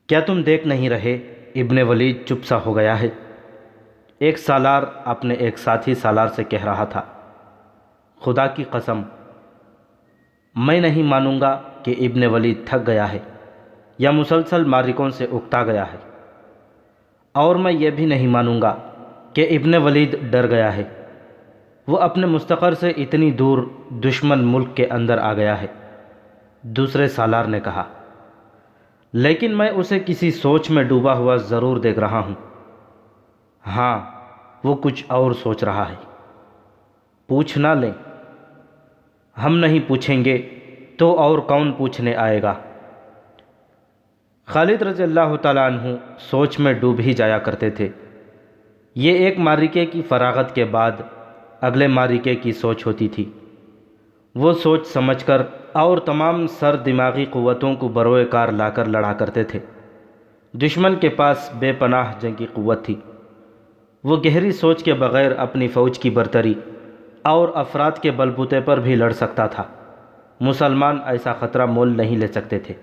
کیا تم دیکھ نہیں رہے؟ ابن ولید چپ سا ہو گیا ہے۔ ایک سالار اپنے ایک ساتھی سالار سے کہہ رہا تھا، خدا کی قسم میں نہیں مانوں گا کہ ابن ولید تھک گیا ہے یا مسلسل معرکوں سے اکتا گیا ہے، اور میں یہ بھی نہیں مانوں گا کہ ابن ولید ڈر گیا ہے، وہ اپنے مستقر سے اتنی دور دشمن ملک کے اندر آ گیا ہے۔ دوسرے سالار نے کہا، لیکن میں اسے کسی سوچ میں ڈوبا ہوا ضرور دیکھ رہا ہوں۔ ہاں، وہ کچھ اور سوچ رہا ہے۔ پوچھ نہ لیں؟ ہم نہیں پوچھیں گے تو اور کون پوچھنے آئے گا؟ خالد رضی اللہ تعالیٰ عنہ سوچ میں ڈوب ہی جایا کرتے تھے۔ یہ ایک معرکے کی فراغت کے بعد اگلے معرکے کی سوچ ہوتی تھی۔ وہ سوچ سمجھ کر اور تمام سر دماغی قوتوں کو بروئے کار لا کر لڑا کرتے تھے۔ دشمن کے پاس بے پناہ جنگی قوت تھی۔ وہ گہری سوچ کے بغیر اپنی فوج کی برتری اور افراد کے بل بوتے پر بھی لڑ سکتا تھا۔ مسلمان ایسا خطرہ مول نہیں لے سکتے تھے۔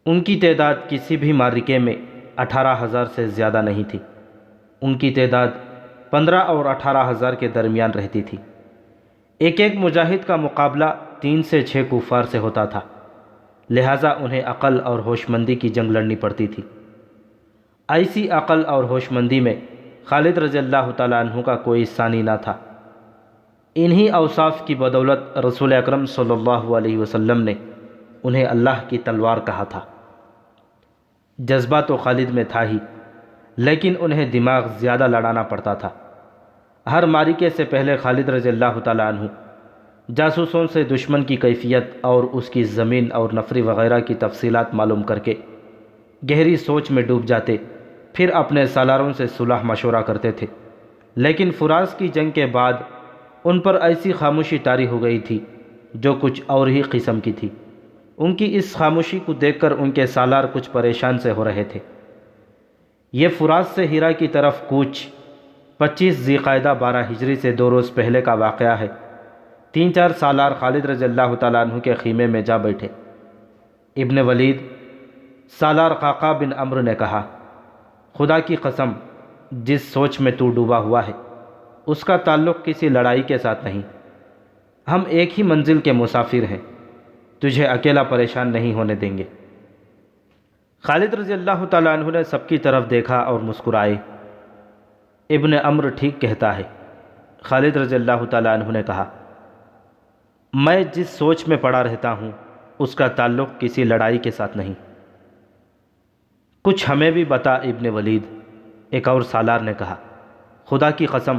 ان کی تعداد کسی بھی معرکے میں 18,000 سے زیادہ نہیں تھی۔ ان کی تعداد 15 اور 18,000 کے درمیان رہتی تھی۔ ایک ایک مجاہد کا مقابلہ 3 سے 6 کفار سے ہوتا تھا، لہٰذا انہیں عقل اور ہوش مندی کی جنگ لڑنی پڑتی تھی۔ ایسی عقل اور ہوش مندی میں خالد رضی اللہ تعالیٰ عنہ کا کوئی ثانی نہ تھا۔ انہی اوصاف کی بدولت رسول اکرم صلی اللہ علیہ وسلم نے انہیں اللہ کی تلوار کہا تھا۔ جذبہ تو خالد میں تھا ہی، لیکن انہیں دماغ زیادہ لڑانا پڑتا تھا۔ ہر معرکے سے پہلے خالد رضی اللہ تعالیٰ عنہ جاسوسوں سے دشمن کی کیفیت اور اس کی زمین اور نفری وغیرہ کی تفصیلات معلوم کر کے گہری سوچ میں ڈوب جاتے، پھر اپنے سالاروں سے صلح مشورہ کرتے تھے۔ لیکن فراز کی جنگ کے بعد ان پر ایسی خاموشی طاری ہو گئی تھی جو کچھ اور ہی قسم کی تھی۔ ان کی اس خاموشی کو دیکھ کر ان کے سالار کچھ پریشان سے ہو رہے تھے۔ یہ فراز سے ہیرا کی طرف کوچ 25 ذی القعدہ 12 ہجری سے 2 روز پہلے کا واقعہ ہے۔ 3-4 سالار خالد رضی اللہ تعالیٰ عنہ کے خیمے میں جا بیٹھے۔ ابن ولید سالار قعقاع بن عمرو نے کہا، خدا کی قسم جس سوچ میں تو ڈوبا ہوا ہے اس کا تعلق کسی لڑائی کے ساتھ نہیں۔ ہم ایک ہی منزل کے مسافر ہیں، تجھے اکیلا پریشان نہیں ہونے دیں گے۔ خالد رضی اللہ تعالیٰ عنہ نے سب کی طرف دیکھا اور مسکرائے۔ ابن عمرو ٹھیک کہتا ہے۔ خالد رضی اللہ تعالیٰ عنہ نے کہا، میں جس سوچ میں پڑا رہتا ہوں اس کا تعلق کسی لڑائی کے ساتھ نہیں۔ کچھ ہمیں بھی بتا ابن ولید، ایک اور سالار نے کہا۔ خدا کی قسم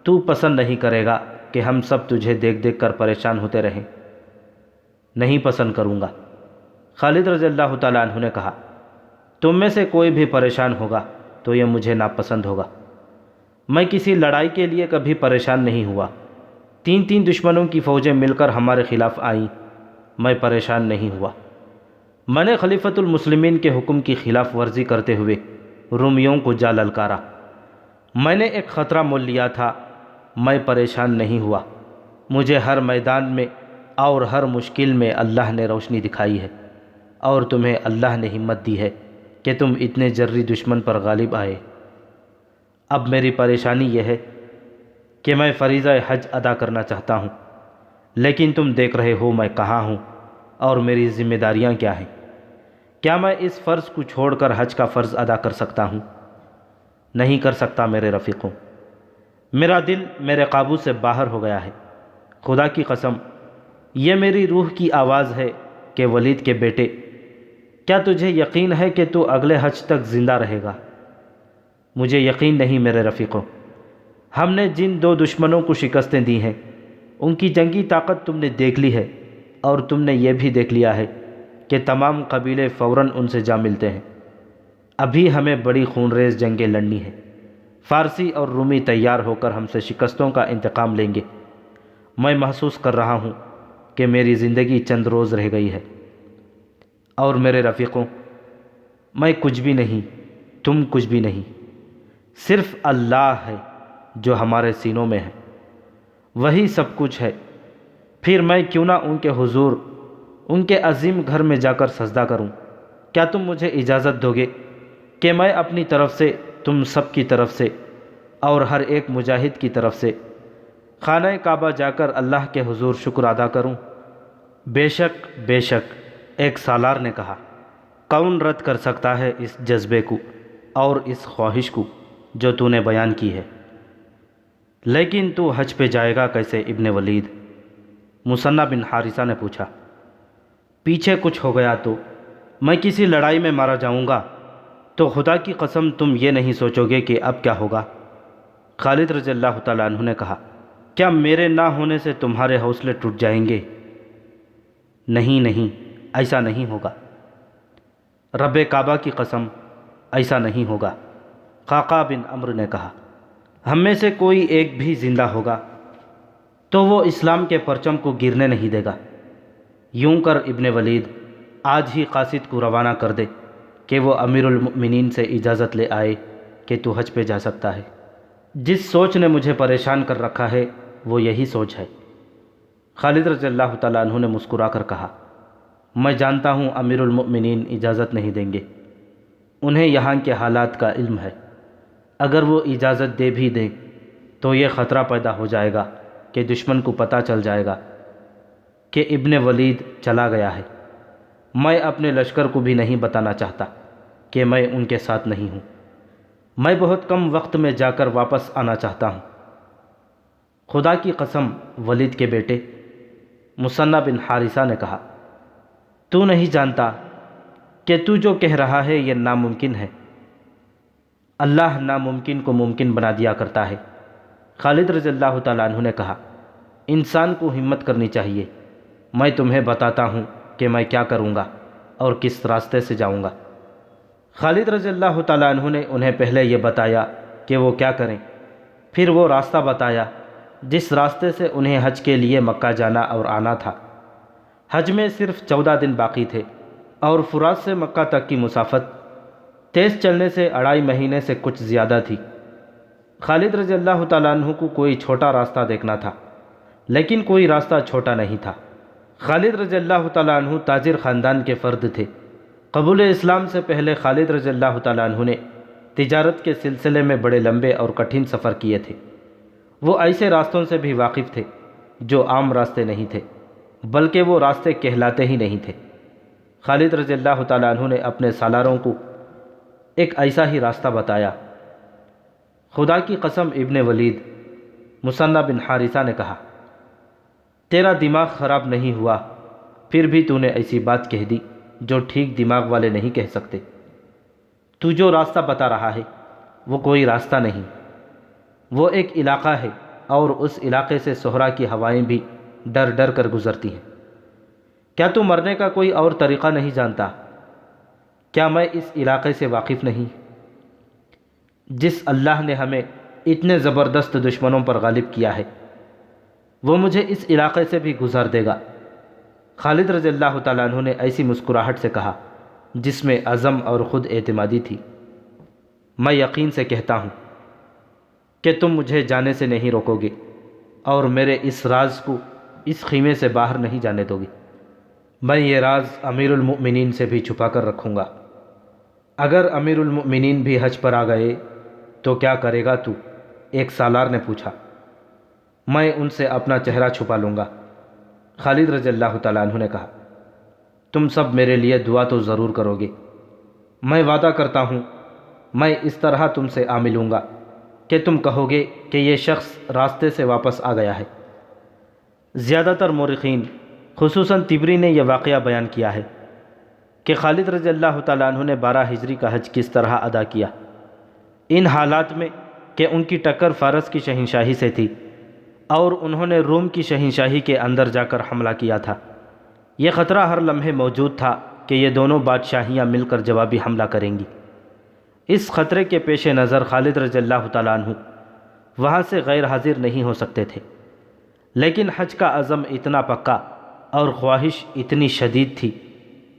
تو پسند نہیں کرے گا کہ ہم سب تجھے دیکھ دیکھ کر پریشان ہوتے رہیں۔ نہیں پسند کروں گا، خالد رضی اللہ تعالیٰ عنہ نے کہا۔ تم میں سے کوئی بھی پریشان ہوگا تو یہ مجھے ناپسند ہوگا۔ میں کسی لڑائی کے لیے کبھی پریشان نہیں ہوا۔ 3 دشمنوں کی فوجیں مل کر ہمارے خلاف آئیں، میں پریشان نہیں ہوا۔ میں نے خلیفۃ المسلمین کے حکم کی خلاف ورزی کرتے ہوئے رومیوں کو جا للکارا۔ میں نے ایک خطرہ مول لیا تھا، میں پریشان نہیں ہوا۔ مجھے ہر میدان میں اور ہر مشکل میں اللہ نے روشنی دکھائی ہے، اور تمہیں اللہ نے ہمت دی ہے کہ تم اتنے جری دشمن پر غالب آئے۔ اب میری پریشانی یہ ہے کہ میں فریضہ حج ادا کرنا چاہتا ہوں، لیکن تم دیکھ رہے ہو میں کہاں ہوں اور میری ذمہ داریاں کیا ہیں۔ کیا میں اس فرض کو چھوڑ کر حج کا فرض ادا کر سکتا ہوں؟ نہیں کر سکتا میرے رفیقوں۔ میرا دل میرے قابو سے باہر ہو گیا ہے۔ خدا کی قسم یہ میری روح کی آواز ہے کہ ولید کے بیٹے، کیا تجھے یقین ہے کہ تو اگلے حج تک زندہ رہے گا؟ مجھے یقین نہیں میرے رفیقوں۔ ہم نے جن 2 دشمنوں کو شکستیں دی ہیں ان کی جنگی طاقت تم نے دیکھ لی ہے، اور تم نے یہ بھی دیکھ لیا ہے کہ تمام قبیلے فوراً ان سے جا ملتے ہیں۔ ابھی ہمیں بڑی خونریز جنگیں لڑنی ہیں۔ فارسی اور رومی تیار ہو کر ہم سے شکستوں کا انتقام لیں گے۔ میں محسوس کر رہا ہوں کہ میری زندگی چند روز رہ گئی ہے، اور میرے رفیقوں میں کچھ بھی نہیں، تم کچھ بھی نہیں، صرف اللہ ہے جو ہمارے سینوں میں ہے، وہی سب کچھ ہے۔ پھر میں کیوں نہ ان کے حضور، ان کے عظیم گھر میں جا کر سجدہ کروں، کیا تم مجھے اجازت دو گے کہ میں اپنی طرف سے تم سب کی طرف سے اور ہر ایک مجاہد کی طرف سے خانہ کعبہ جا کر اللہ کے حضور شکر ادا کروں؟ بے شک ایک سالار نے کہا، کون رد کر سکتا ہے اس جذبے کو اور اس خواہش کو جو تو نے بیان کی ہے؟ لیکن تو حج پہ جائے گا کیسے ابن ولید؟ مثنیٰ بن حارثہ نے پوچھا۔ پیچھے کچھ ہو گیا تو میں کسی لڑائی میں مارا جاؤں گا تو خدا کی قسم تم یہ نہیں سوچو گے کہ اب کیا ہوگا؟ خالد رضی اللہ تعالیٰ عنہ نے کہا، کیا میرے نہ ہونے سے تمہارے حوصلے ٹوٹ جائیں گے؟ نہیں، ایسا نہیں ہوگا، رب کعبہ کی قسم ایسا نہیں ہوگا۔ قعقاع بن عمرو نے کہا، ہم میں سے کوئی ایک بھی زندہ ہوگا تو وہ اسلام کے پرچم کو گرنے نہیں دے گا۔ یوں کر ابن ولید آج ہی قاصد کو روانہ کر دے کہ وہ امیر المؤمنین سے اجازت لے آئے کہ تو حج پہ جا سکتا ہے۔ جس سوچ نے مجھے پریشان کر رکھا ہے وہ یہی سوچ ہے۔ خالد رضی اللہ تعالیٰ عنہ نے مسکرا کر کہا، میں جانتا ہوں امیر المؤمنین اجازت نہیں دیں گے، انہیں یہاں کے حالات کا علم ہے۔ اگر وہ اجازت دے بھی دیں تو یہ خطرہ پیدا ہو جائے گا کہ دشمن کو پتہ چل جائے گا کہ ابن ولید چلا گیا ہے۔ میں اپنے لشکر کو بھی نہیں بتانا چاہتا کہ میں ان کے ساتھ نہیں ہوں۔ میں بہت کم وقت میں جا کر واپس آنا چاہتا ہوں۔ خدا کی قسم ولید کے بیٹے، مثنیٰ بن حارثہ نے کہا، تو نہیں جانتا کہ تو جو کہہ رہا ہے یہ ناممکن ہے؟ اللہ ناممکن کو ممکن بنا دیا کرتا ہے۔ خالد رضی اللہ تعالیٰ عنہ نے کہا، انسان کو ہمت کرنی چاہیے، میں تمہیں بتاتا ہوں کہ میں کیا کروں گا اور کس راستے سے جاؤں گا۔ خالد رضی اللہ تعالیٰ عنہ نے انہیں پہلے یہ بتایا کہ وہ کیا کریں، پھر وہ راستہ بتایا جس راستے سے انہیں حج کے لیے مکہ جانا اور آنا تھا۔ حج میں صرف 14 دن باقی تھے اور فرات سے مکہ تک کی مسافت تیز چلنے سے 2.5 مہینے سے کچھ زیادہ تھی۔ خالد رضی اللہ تعالیٰ عنہ کو کوئی چھوٹا راستہ دیکھنا تھا، لیکن کوئی راستہ چھوٹا نہیں تھا۔ خالد رضی اللہ تعالیٰ عنہ تاجر خاندان کے فرد تھے۔ قبول اسلام سے پہلے خالد رضی اللہ تعالیٰ عنہ نے تجارت کے سلسلے میں بڑے لمبے اور کٹھن سفر کیے تھے۔ وہ ایسے راستوں سے بھی واقف تھے جو عام راستے نہیں تھے، بلکہ وہ راستے کہلاتے ہی نہیں تھے۔ خالد رضی اللہ تعالیٰ عنہ نے اپنے سالاروں کو ایک ایسا ہی راستہ بتایا۔ خدا کی قسم ابن ولید، مثنیٰ بن حارثہ نے کہا، تیرا دماغ خراب نہیں ہوا، پھر بھی تو نے ایسی بات کہہ دی جو ٹھیک دماغ والے نہیں کہہ سکتے۔ تو جو راستہ بتا رہا ہے وہ کوئی راستہ نہیں، وہ ایک علاقہ ہے، اور اس علاقے سے صحرا کی ہوائیں بھی ڈر ڈر کر گزرتی ہیں۔ کیا تو مرنے کا کوئی اور طریقہ نہیں جانتا؟ کیا میں اس علاقے سے واقف نہیں؟ جس اللہ نے ہمیں اتنے زبردست دشمنوں پر غالب کیا ہے وہ مجھے اس علاقے سے بھی گزار دے گا۔ خالد رضی اللہ تعالیٰ عنہ نے ایسی مسکراہٹ سے کہا جس میں عزم اور خود اعتمادی تھی، میں یقین سے کہتا ہوں کہ تم مجھے جانے سے نہیں روکو گے اور میرے اس راز کو اس خیمے سے باہر نہیں جانے دو گے۔ میں یہ راز امیر المؤمنین سے بھی چھپا کر رکھوں گا۔ اگر امیر المؤمنین بھی حج پر آ گئے تو کیا کرے گا تو؟ ایک سالار نے پوچھا۔ میں ان سے اپنا چہرہ چھپا لوں گا، خالد رضی اللہ تعالیٰ عنہ نے کہا۔ تم سب میرے لیے دعا تو ضرور کرو گے۔ میں وعدہ کرتا ہوں میں اس طرح تم سے آ ملوں گا کہ تم کہو گے کہ یہ شخص راستے سے واپس آ گیا ہے۔ زیادہ تر مورخین خصوصاً طبری نے یہ واقعہ بیان کیا ہے کہ خالد رضی اللہ تعالیٰ عنہ نے 12 ہجری کا حج کس طرح ادا کیا، ان حالات میں کہ ان کی ٹکر فارس کی شہنشاہی سے تھی اور انہوں نے روم کی شہنشاہی کے اندر جا کر حملہ کیا تھا۔ یہ خطرہ ہر لمحے موجود تھا کہ یہ دونوں بادشاہیاں مل کر جوابی حملہ کریں گی۔ اس خطرے کے پیش نظر خالد رضی اللہ تعالیٰ عنہ وہاں سے غیر حاضر نہیں ہو سکتے تھے، لیکن حج کا عزم اتنا پکا اور خواہش اتنی شدید تھی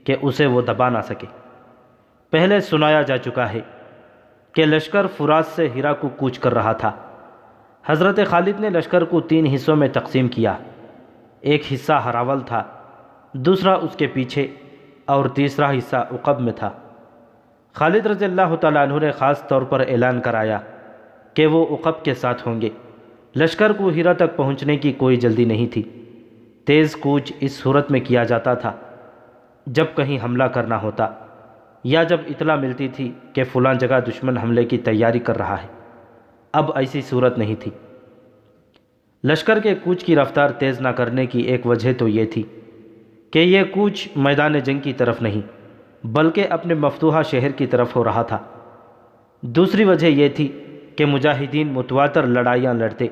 کہ اسے وہ دبا نہ سکے۔ پہلے سنایا جا چکا ہے کہ لشکر فرات سے ہرا کو کوچ کر رہا تھا۔ حضرت خالد نے لشکر کو 3 حصوں میں تقسیم کیا، ایک حصہ ہراول تھا، دوسرا اس کے پیچھے اور تیسرا حصہ عقب میں تھا۔ خالد رضی اللہ تعالیٰ عنہ نے خاص طور پر اعلان کرایا کہ وہ عقب کے ساتھ ہوں گے۔ لشکر کو ہیرا تک پہنچنے کی کوئی جلدی نہیں تھی۔ تیز کوچ اس صورت میں کیا جاتا تھا جب کہیں حملہ کرنا ہوتا یا جب اطلاع ملتی تھی کہ فلاں جگہ دشمن حملے کی تیاری کر رہا ہے۔ اب ایسی صورت نہیں تھی۔ لشکر کے کوچ کی رفتار تیز نہ کرنے کی ایک وجہ تو یہ تھی کہ یہ کوچ میدان جنگ کی طرف نہیں بلکہ اپنے مفتوحہ شہر کی طرف ہو رہا تھا۔ دوسری وجہ یہ تھی کہ مجاہدین متواتر لڑائیاں لڑتے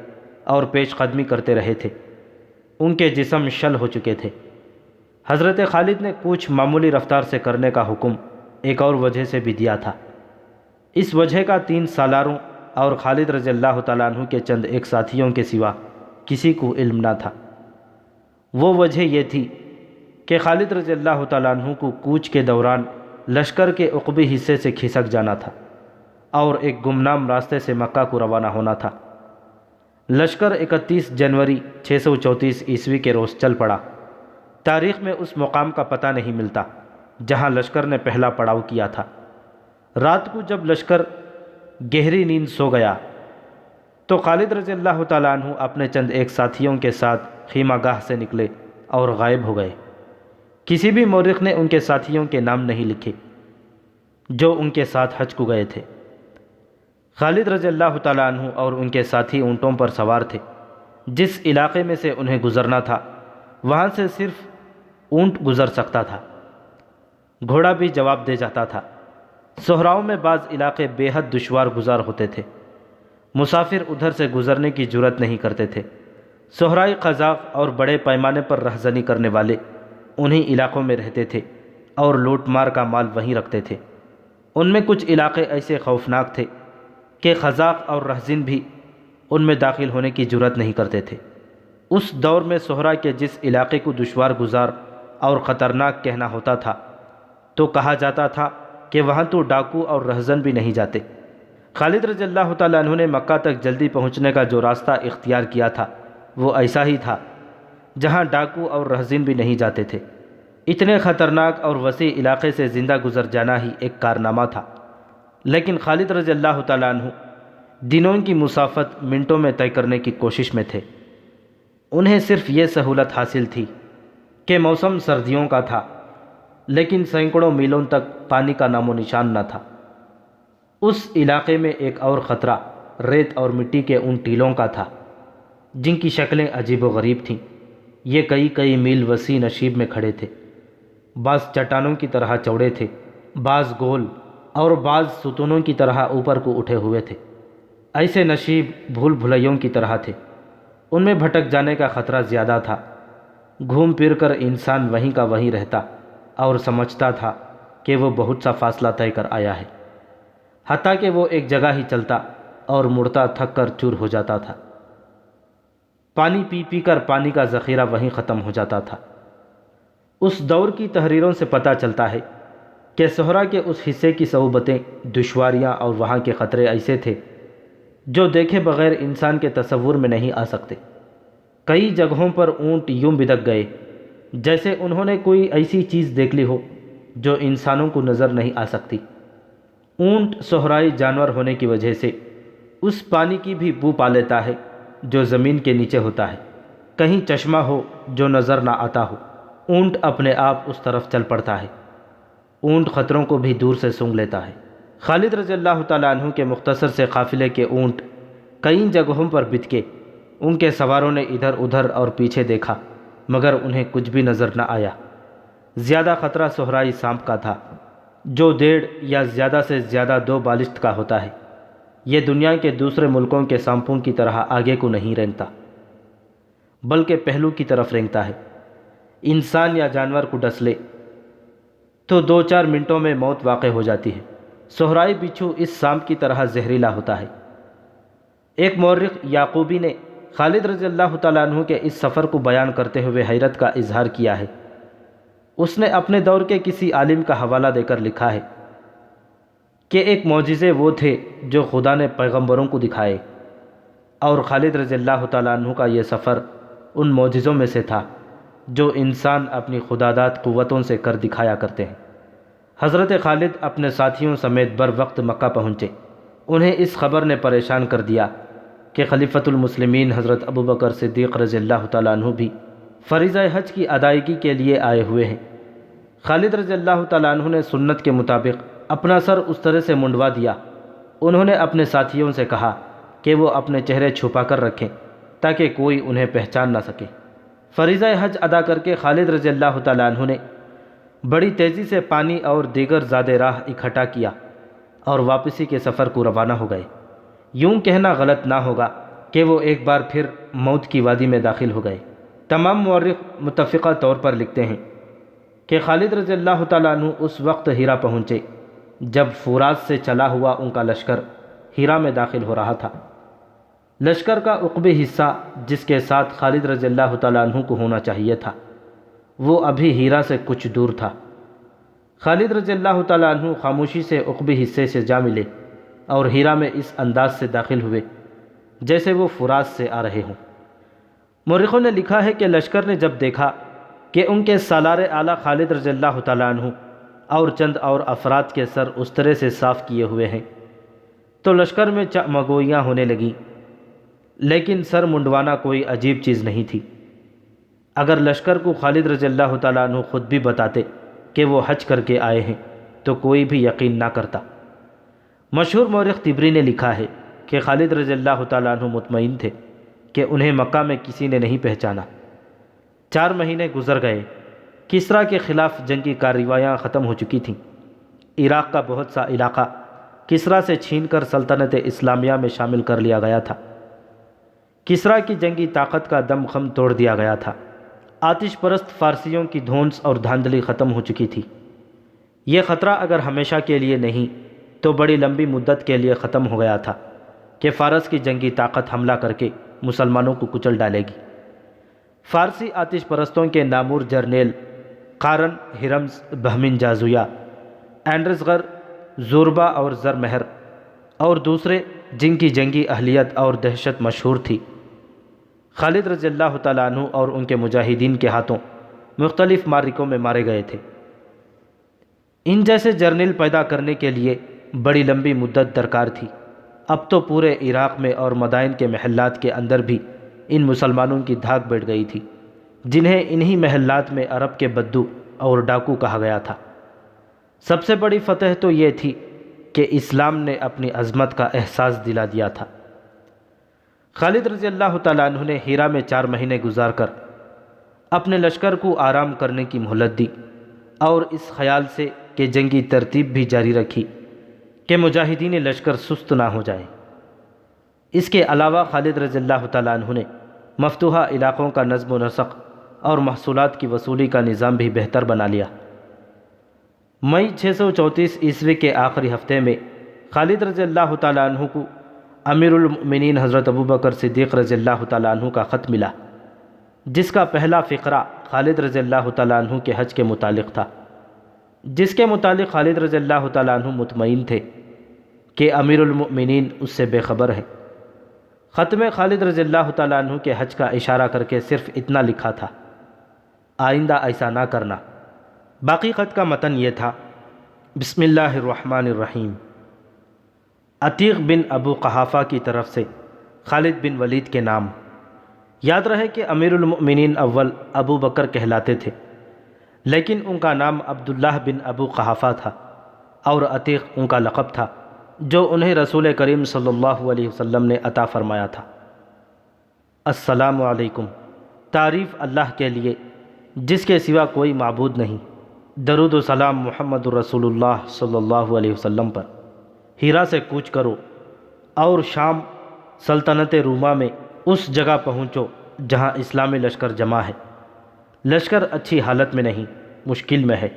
اور پیش قدمی کرتے رہے تھے، ان کے جسم شل ہو چکے تھے۔ حضرت خالد نے کوچ معمولی رفتار سے کرنے کا حکم ایک اور وجہ سے بھی دیا تھا۔ اس وجہ کا 3 سالاروں اور خالد رضی اللہ تعالیٰ عنہ کے چند ایک ساتھیوں کے سوا کسی کو علم نہ تھا۔ وہ وجہ یہ تھی کہ خالد رضی اللہ تعالیٰ عنہ کو کوچ کے دوران لشکر کے عقبی حصے سے کھسک جانا تھا اور ایک گمنام راستے سے مکہ کو روانہ ہونا تھا۔ لشکر 31 جنوری 634 عیسوی کے روز چل پڑا۔ تاریخ میں اس مقام کا پتہ نہیں ملتا جہاں لشکر نے پہلا پڑاؤ کیا تھا۔ رات کو جب لشکر گہری نیند سو گیا تو خالد رضی اللہ تعالیٰ عنہ اپنے چند ایک ساتھیوں کے ساتھ خیمہ گاہ سے نکلے اور غائب ہو گئے۔ کسی بھی مورخ نے ان کے ساتھیوں کے نام نہیں لکھے جو ان کے ساتھ حج کو گئے تھے۔ خالد رضی اللہ تعالیٰ عنہ اور ان کے ساتھی اونٹوں پر سوار تھے۔ جس علاقے میں سے انہیں گزرنا تھا وہاں سے صرف اونٹ گزر سکتا تھا، گھوڑا بھی جواب دے جاتا تھا۔ صحراؤں میں بعض علاقے بے حد دشوار گزار ہوتے تھے، مسافر ادھر سے گزرنے کی جرت نہیں کرتے تھے۔ صحرائی قزاق اور بڑے پیمانے پر رہزنی کرنے والے انہی علاقوں میں رہتے تھے اور لوٹ مار کا مال وہیں رکھتے تھے۔ ان میں کچھ علاقے ایسے خوفناک تھے کہ قزاق اور رہزن بھی ان میں داخل ہونے کی جرت نہیں کرتے تھے۔ اس دور میں صحرا کے جس علاقے کو دشوار گزار اور خطرناک کہنا ہوتا تھا تو کہا جاتا تھا کہ وہاں تو ڈاکو اور رہزن بھی نہیں جاتے۔ خالد رضی اللہ تعالیٰ عنہ نے مکہ تک جلدی پہنچنے کا جو راستہ اختیار کیا تھا وہ ایسا ہی تھا جہاں ڈاکو اور رہزن بھی نہیں جاتے تھے۔ اتنے خطرناک اور وسیع علاقے سے زندہ گزر جانا ہی ایک کارنامہ تھا، لیکن خالد رضی اللہ تعالیٰ عنہ دنوں کی مسافت منٹوں میں طے کرنے کی کوشش میں تھے۔ انہیں صرف یہ سہولت حاصل تھی کہ موسم سردیوں کا تھا، لیکن سینکڑوں میلوں تک پانی کا نام و نشان نہ تھا۔ اس علاقے میں ایک اور خطرہ ریت اور مٹی کے ان ٹیلوں کا تھا جن کی شکلیں عجیب و غریب تھیں۔ یہ کئی میل وسیع نشیب میں کھڑے تھے، بعض چٹانوں کی طرح چوڑے تھے، بعض گول اور بعض ستونوں کی طرح اوپر کو اٹھے ہوئے تھے۔ ایسے نشیب بھول بھلیوں کی طرح تھے، ان میں بھٹک جانے کا خطرہ زیادہ تھا۔ گھوم پھر کر انسان وہیں کا وہیں رہتا اور سمجھتا تھا کہ وہ بہت سا فاصلہ طے کر آیا ہے، حتیٰ کہ وہ ایک جگہ ہی چلتا اور مڑتا تھک کر چور ہو جاتا تھا۔ پانی پی پی کر پانی کا ذخیرہ وہیں ختم ہو جاتا تھا۔ اس دور کی تحریروں سے پتہ چلتا ہے کہ صحرا کے اس حصے کی صعوبتیں، دشواریاں اور وہاں کے خطرے ایسے تھے جو دیکھے بغیر انسان کے تصور میں نہیں آ سکتے۔ کئی جگہوں پر اونٹ یوں بدک گئے جیسے انہوں نے کوئی ایسی چیز دیکھ لی ہو جو انسانوں کو نظر نہیں آ سکتی۔ اونٹ صحرائی جانور ہونے کی وجہ سے اس پانی کی بھی بو پا لیتا ہے جو زمین کے نیچے ہوتا ہے۔ کہیں چشمہ ہو جو نظر نہ آتا ہو، اونٹ اپنے آپ اس طرف چل پڑتا ہے۔ اونٹ خطروں کو بھی دور سے سونگھ لیتا ہے۔ خالد رضی اللہ تعالیٰ عنہ کے مختصر سے قافلے کے اونٹ کئی جگہوں پر بتکے۔ ان کے سواروں نے ادھر ادھر اور پیچھے دیکھا مگر انہیں کچھ بھی نظر نہ آیا۔ زیادہ خطرہ صحرائی سانپ کا تھا جو 1.5 یا زیادہ سے زیادہ 2 بالشت کا ہوتا ہے۔ یہ دنیا کے دوسرے ملکوں کے سانپوں کی طرح آگے کو نہیں رینگتا بلکہ پہلو کی طرف رینگتا ہے۔ انسان یا جانور کو ڈس لے تو 2-4 منٹوں میں موت واقع ہو جاتی ہے۔ صحرائی بچھو اس سانپ کی طرح زہریلا ہوتا ہے۔ ایک مورخ یعقوبی نے خالد رضی اللہ تعالیٰ عنہ کے اس سفر کو بیان کرتے ہوئے حیرت کا اظہار کیا ہے۔ اس نے اپنے دور کے کسی عالم کا حوالہ دے کر لکھا ہے کہ ایک معجزے وہ تھے جو خدا نے پیغمبروں کو دکھائے، اور خالد رضی اللہ تعالیٰ عنہ کا یہ سفر ان معجزوں میں سے تھا جو انسان اپنی خداداد قوتوں سے کر دکھایا کرتے ہیں۔ حضرت خالد اپنے ساتھیوں سمیت بر وقت مکہ پہنچے۔ انہیں اس خبر نے پریشان کر دیا کہ خلیفۃ المسلمین حضرت ابوبکر صدیق رضی اللہ تعالیٰ عنہ بھی فریضہ حج کی ادائیگی کے لیے آئے ہوئے ہیں۔ خالد رضی اللہ تعالیٰ عنہ نے سنت کے مطابق اپنا سر اس طرح سے منڈوا دیا۔ انہوں نے اپنے ساتھیوں سے کہا کہ وہ اپنے چہرے چھپا کر رکھیں تاکہ کوئی انہیں پہچان نہ سکے۔ فریضہ حج ادا کر کے خالد رضی اللہ تعالیٰ عنہ نے بڑی تیزی سے پانی اور دیگر زاد راہ اکٹھا کیا اور واپسی کے سفر کو روانہ ہو گئے۔ یوں کہنا غلط نہ ہوگا کہ وہ ایک بار پھر موت کی وادی میں داخل ہو گئے۔ تمام مورخ متفقہ طور پر لکھتے ہیں کہ خالد رضی اللہ تعالیٰ عنہ اس وقت ہیرا پہنچے جب فرات سے چلا ہوا ان کا لشکر ہیرا میں داخل ہو رہا تھا۔ لشکر کا عقبی حصہ جس کے ساتھ خالد رضی اللہ تعالیٰ عنہ کو ہونا چاہیے تھا وہ ابھی ہیرا سے کچھ دور تھا۔ خالد رضی اللہ تعالیٰ عنہ خاموشی سے عقبی حصے سے جا ملے اور ہیرا میں اس انداز سے داخل ہوئے جیسے وہ فرات سے آ رہے ہوں۔ مورخوں نے لکھا ہے کہ لشکر نے جب دیکھا کہ ان کے سالار اعلیٰ خالد رضی اللہ تعالیٰ عنہ اور چند اور افراد کے سر اس طرح سے صاف کیے ہوئے ہیں تو لشکر میں چمگوئیاں ہونے لگیں، لیکن سر منڈوانا کوئی عجیب چیز نہیں تھی۔ اگر لشکر کو خالد رضی اللہ تعالیٰ عنہ خود بھی بتاتے کہ وہ حج کر کے آئے ہیں تو کوئی بھی یقین نہ کرتا۔ مشہور مورخ طبری نے لکھا ہے کہ خالد رضی اللہ تعالیٰ عنہ مطمئن تھے کہ انہیں مکہ میں کسی نے نہیں پہچانا۔ 4 مہینے گزر گئے۔ کسریٰ کے خلاف جنگی کارروائیاں ختم ہو چکی تھیں۔ عراق کا بہت سا علاقہ کسریٰ سے چھین کر سلطنت اسلامیہ میں شامل کر لیا گیا تھا۔ کسریٰ کی جنگی طاقت کا دم خم توڑ دیا گیا تھا۔ آتش پرست فارسیوں کی دھونس اور دھاندلی ختم ہو چکی تھی۔ یہ خطرہ اگر ہمیشہ کے لیے نہیں تو بڑی لمبی مدت کے لیے ختم ہو گیا تھا کہ فارس کی جنگی طاقت حملہ کر کے مسلمانوں کو کچل ڈالے گی۔ فارسی آتش پرستوں کے نامور جرنیل قارن، ہرمز، بہمن جازویہ، اینڈرزغر، زوربا اور زرمہر اور دوسرے جن کی جنگی اہلیت اور دہشت مشہور تھی، خالد رضی اللہ تعالیٰ عنہ اور ان کے مجاہدین کے ہاتھوں مختلف معرکوں میں مارے گئے تھے۔ ان جیسے جرنیل پیدا کرنے کے لیے بڑی لمبی مدت درکار تھی۔ اب تو پورے عراق میں اور مدائن کے محلات کے اندر بھی ان مسلمانوں کی دھاک بیٹھ گئی تھی، جنہیں انہی محلات میں عرب کے بدو اور ڈاکو کہا گیا تھا۔ سب سے بڑی فتح تو یہ تھی کہ اسلام نے اپنی عظمت کا احساس دلا دیا تھا۔ خالد رضی اللہ تعالیٰ عنہ نے ہیرا میں 4 مہینے گزار کر اپنے لشکر کو آرام کرنے کی مہلت دی اور اس خیال سے کہ جنگی ترتیب بھی جاری رکھی کہ مجاہدین لشکر سست نہ ہو جائیں۔ اس کے علاوہ خالد رضی اللہ تعالیٰ عنہ نے مفتوحہ علاقوں کا نظم و نسق اور محصولات کی وصولی کا نظام بھی بہتر بنا لیا۔ مئی 634 عیسوی کے آخری ہفتے میں خالد رضی اللہ تعالیٰ عنہ کو امیر المؤمنین حضرت ابوبکر صدیق رضی اللہ تعالیٰ عنہ کا خط ملا، جس کا پہلا فقرہ خالد رضی اللہ تعالیٰ عنہ کے حج کے متعلق تھا، جس کے متعلق خالد رضی اللہ تعالیٰ عنہ مطمئن تھے کہ امیر المؤمنین اس سے بے خبر ہیں۔ خط میں خالد رضی اللہ تعالیٰ عنہ کے حج کا اشارہ کر کے صرف اتنا لکھا تھا: آئندہ ایسا نہ کرنا۔ باقی خط کا متن یہ تھا: بسم اللہ الرحمن الرحیم، عتیق بن ابو قحافہ کی طرف سے خالد بن ولید کے نام۔ یاد رہے کہ امیر المؤمنین اول ابو بکر کہلاتے تھے، لیکن ان کا نام عبداللہ بن ابو قحافہ تھا اور عتیق ان کا لقب تھا جو انہیں رسول کریم صلی اللہ علیہ وسلم نے عطا فرمایا تھا۔ السلام علیکم۔ تعریف اللہ کے لیے جس کے سوا کوئی معبود نہیں، درود و سلام محمد الرسول اللہ صلی اللہ علیہ وسلم پر۔ ہیرا سے کوچ کرو اور شام سلطنت روما میں اس جگہ پہنچو جہاں اسلامی لشکر جمع ہے۔ لشکر اچھی حالت میں نہیں، مشکل میں ہے۔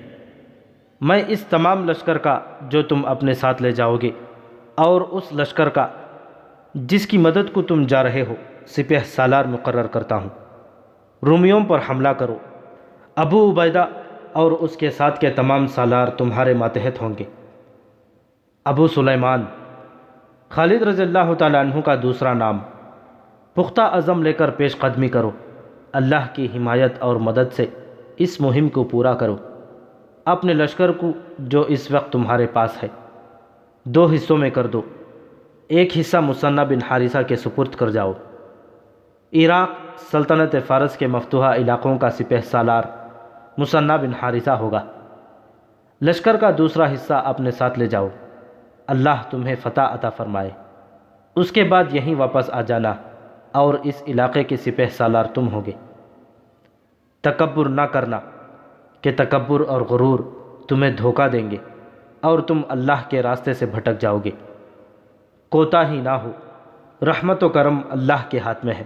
میں اس تمام لشکر کا جو تم اپنے ساتھ لے جاؤ گے اور اس لشکر کا جس کی مدد کو تم جا رہے ہو سپہ سالار مقرر کرتا ہوں۔ رومیوں پر حملہ کرو۔ ابو عبیدہ اور اس کے ساتھ کے تمام سالار تمہارے ماتحت ہوں گے۔ ابو سلیمان، خالد رضی اللہ تعالیٰ عنہ کا دوسرا نام۔ پختہ عزم لے کر پیش قدمی کرو اللہ کی حمایت اور مدد سے اس مہم کو پورا کرو۔ اپنے لشکر کو جو اس وقت تمہارے پاس ہے 2 حصوں میں کر دو۔ ایک حصہ مثنیٰ بن حارثہ کے سپرد کر جاؤ۔ عراق سلطنت فارس کے مفتوحہ علاقوں کا سپہ سالار مثنیٰ بن حارثہ ہوگا۔ لشکر کا دوسرا حصہ اپنے ساتھ لے جاؤ، اللہ تمہیں فتح عطا فرمائے۔ اس کے بعد یہیں واپس آ جانا اور اس علاقے کے سپہ سالار تم ہوگے۔ تکبر نہ کرنا کہ تکبر اور غرور تمہیں دھوکہ دیں گے اور تم اللہ کے راستے سے بھٹک جاؤ گے۔ کوتاہی نہ ہو، رحمت و کرم اللہ کے ہاتھ میں ہے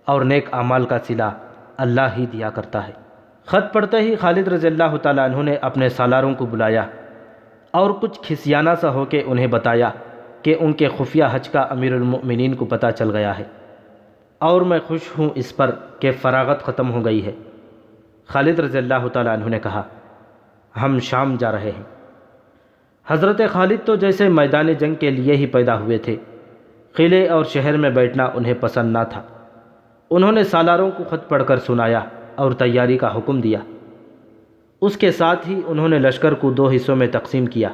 اور نیک اعمال کا صلہ اللہ ہی دیا کرتا ہے۔ خط پڑھتے ہی خالد رضی اللہ تعالیٰ عنہ نے اپنے سالاروں کو بلایا اور کچھ کھسیانہ سا ہو کے انہیں بتایا کہ ان کے خفیہ حج کا امیر المؤمنین کو پتہ چل گیا ہے اور میں خوش ہوں اس پر کہ فراغت ختم ہو گئی ہے۔ خالد رضی اللہ تعالیٰ عنہ نے کہا، ہم شام جا رہے ہیں۔ حضرت خالد تو جیسے میدان جنگ کے لیے ہی پیدا ہوئے تھے، قلعے اور شہر میں بیٹھنا انہیں پسند نہ تھا۔ انہوں نے سالاروں کو خط پڑھ کر سنایا اور تیاری کا حکم دیا۔ اس کے ساتھ ہی انہوں نے لشکر کو 2 حصوں میں تقسیم کیا۔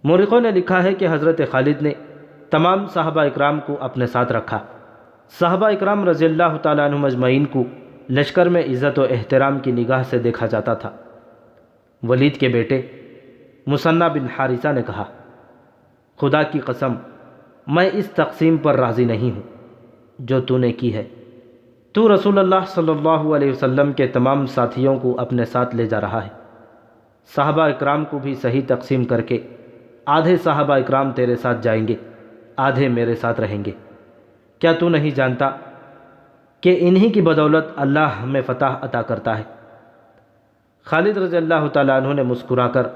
مورخوں نے لکھا ہے کہ حضرت خالد نے تمام صحابہ اکرام کو اپنے ساتھ رکھا۔ صحابہ اکرام رضی اللہ تعالیٰ عنہم اجمعین کو لشکر میں عزت و احترام کی نگاہ سے دیکھا جاتا تھا۔ ولید کے بیٹے مثنیٰ بن حارثہ نے کہا، خدا کی قسم میں اس تقسیم پر راضی نہیں ہوں جو تو نے کی ہے۔ تو رسول اللہ صلی اللہ علیہ وسلم کے تمام ساتھیوں کو اپنے ساتھ لے جا رہا ہے۔ صحابہ اکرام کو بھی صحیح تقسیم کر کے آدھے صحابہ اکرام تیرے ساتھ جائیں گے، آدھے میرے ساتھ رہیں گے۔ کیا تو نہیں جانتا کہ انہی کی بدولت اللہ ہمیں فتح عطا کرتا ہے؟ خالد رضی اللہ تعالیٰ عنہ نے مسکرا کر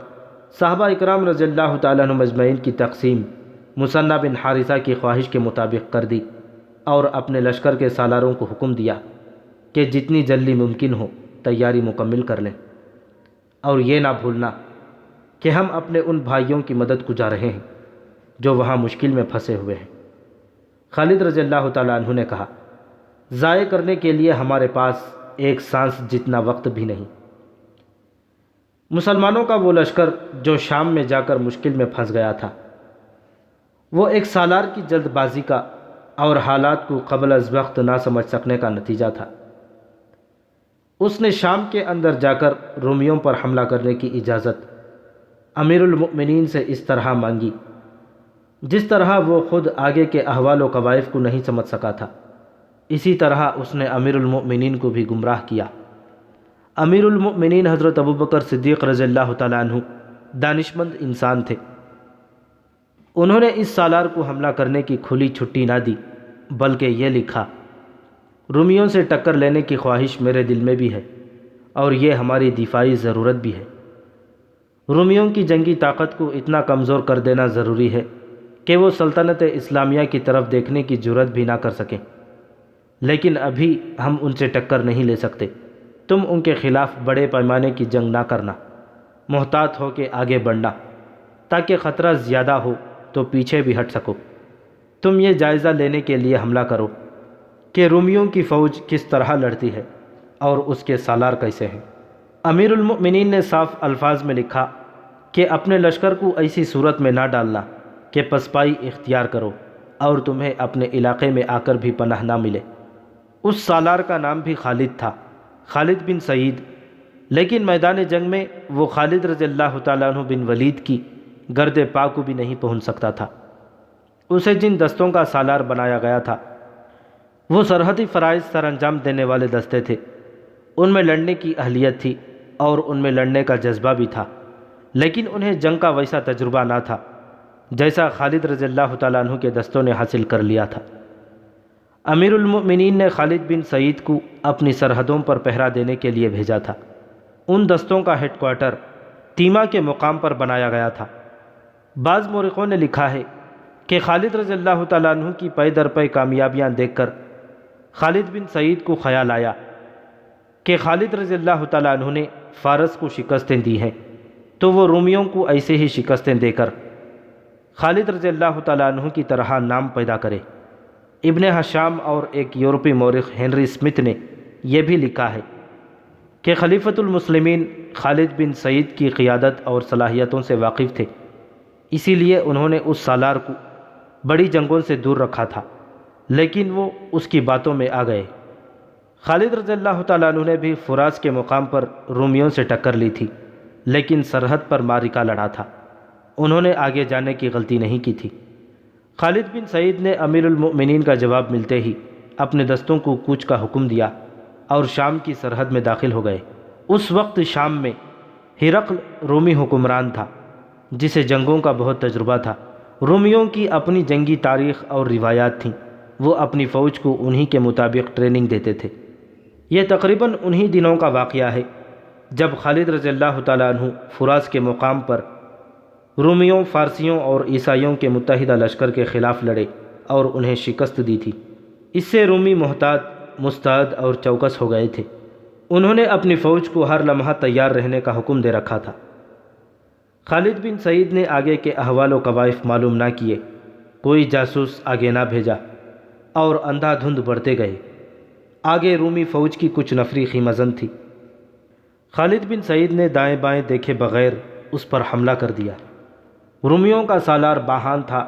صحابہ اکرام رضی اللہ تعالیٰ عنہ مجمعین کی تقسیم مثنیٰ بن حارثہ کی خواہش کے مطابق کر دی اور اپنے لشکر کے سالاروں کو حکم دیا کہ جتنی جلدی ممکن ہو تیاری مکمل کر لیں، اور یہ نہ بھولنا کہ ہم اپنے ان بھائیوں کی مدد کو جا رہے ہیں جو وہاں مشکل میں پھنسے ہوئے ہیں۔ خالد رضی اللہ تعالیٰ عنہ نے کہا، ضائع کرنے کے لیے ہمارے پاس ایک سانس جتنا وقت بھی نہیں۔ مسلمانوں کا وہ لشکر جو شام میں جا کر مشکل میں پھنس گیا تھا، وہ ایک سالار کی جلد بازی کا اور حالات کو قبل از وقت نہ سمجھ سکنے کا نتیجہ تھا۔ اس نے شام کے اندر جا کر رومیوں پر حملہ کرنے کی اجازت امیر المؤمنین سے اس طرح مانگی جس طرح وہ خود آگے کے احوال و قوائف کو نہیں سمجھ سکا تھا، اسی طرح اس نے امیر المؤمنین کو بھی گمراہ کیا۔ امیر المؤمنین حضرت ابوبکر صدیق رضی اللہ تعالیٰ عنہ دانشمند انسان تھے۔ انہوں نے اس سالار کو حملہ کرنے کی کھلی چھٹی نہ دی، بلکہ یہ لکھا، رومیوں سے ٹکر لینے کی خواہش میرے دل میں بھی ہے اور یہ ہماری دفاعی ضرورت بھی ہے۔ رومیوں کی جنگی طاقت کو اتنا کمزور کر دینا ضروری ہے کہ وہ سلطنت اسلامیہ کی طرف دیکھنے کی جرات بھی نہ کر سکیں، لیکن ابھی ہم ان سے ٹکر نہیں لے سکتے۔ تم ان کے خلاف بڑے پیمانے کی جنگ نہ کرنا، محتاط ہو کے آگے بڑھنا تاکہ خطرہ زیادہ ہو تو پیچھے بھی ہٹ سکو۔ تم یہ جائزہ لینے کے لیے حملہ کرو کہ رومیوں کی فوج کس طرح لڑتی ہے اور اس کے سالار کیسے ہیں۔ امیر المؤمنین نے صاف الفاظ میں لکھا کہ اپنے لشکر کو ایسی صورت میں نہ ڈالنا کہ پسپائی اختیار کرو اور تمہیں اپنے علاقے میں آ کر بھی پناہ نہ ملے۔ اس سالار کا نام بھی خالد تھا، خالد بن سعید، لیکن میدان جنگ میں وہ خالد رضی اللہ تعالیٰ عنہ بن ولید کی گرد پا کو بھی نہیں پہنچ سکتا تھا۔ اسے جن دستوں کا سالار بنایا گیا تھا وہ سرحدی فرائض سر انجام دینے والے دستے تھے۔ ان میں لڑنے کی اہلیت تھی اور ان میں لڑنے کا جذبہ بھی تھا، لیکن انہیں جنگ کا ویسا تجربہ نہ تھا جیسا خالد رضی اللہ تعالیٰ عنہ کے دستوں نے حاصل کر لیا تھا۔ امیر المؤمنین نے خالد بن سعید کو اپنی سرحدوں پر پہرا دینے کے لیے بھیجا تھا۔ ان دستوں کا ہیڈ کوارٹر تیما کے مقام پر بنایا گیا تھا۔ بعض مورخوں نے لکھا ہے کہ خالد رضی اللہ تعالیٰ عنہ کی پے در پے کامیابیاں دیکھ کر خالد بن سعید کو خیال آیا کہ خالد رضی اللہ تعالیٰ عنہ نے فارس کو شکستیں دی ہیں تو وہ رومیوں کو ایسے ہی شکستیں دے کر خالد رضی اللہ تعالیٰ عنہ کی طرح نام پیدا کرے۔ ابن حشام اور ایک یورپی مورخ ہنری اسمتھ نے یہ بھی لکھا ہے کہ خلیفۃ المسلمین خالد بن سعید کی قیادت اور صلاحیتوں سے واقف تھے، اسی لیے انہوں نے اس سالار کو بڑی جنگوں سے دور رکھا تھا، لیکن وہ اس کی باتوں میں آ گئے۔ خالد رضی اللہ تعالیٰ عنہ نے بھی فراز کے مقام پر رومیوں سے ٹکر لی تھی، لیکن سرحد پر معرکہ لڑا تھا، انہوں نے آگے جانے کی غلطی نہیں کی تھی۔ خالد بن سعید نے امیر المؤمنین کا جواب ملتے ہی اپنے دستوں کو کوچ کا حکم دیا اور شام کی سرحد میں داخل ہو گئے۔ اس وقت شام میں ہرقل رومی حکمران تھا، جسے جنگوں کا بہت تجربہ تھا۔ رومیوں کی اپنی جنگی تاریخ اور روایات تھیں، وہ اپنی فوج کو انہی کے مطابق ٹریننگ دیتے تھے۔ یہ تقریباً انہی دنوں کا واقعہ ہے جب خالد رضی اللہ تعالیٰ عنہ فراز کے مقام پر رومیوں، فارسیوں اور عیسائیوں کے متحدہ لشکر کے خلاف لڑے اور انہیں شکست دی تھی۔ اس سے رومی محتاط، مستعد اور چوکس ہو گئے تھے۔ انہوں نے اپنی فوج کو ہر لمحہ تیار رہنے کا حکم دے رکھا تھا۔ خالد بن سعید نے آگے کے احوال و قوائف معلوم نہ کیے، کوئی جاسوس آگے نہ بھیجا اور اندھا دھند بڑھتے گئے۔ آگے رومی فوج کی کچھ نفری خیمزن تھی۔ خالد بن سعید نے دائیں بائیں دیکھے بغیر اس پر حملہ کر دیا۔ رومیوں کا سالار باہان تھا،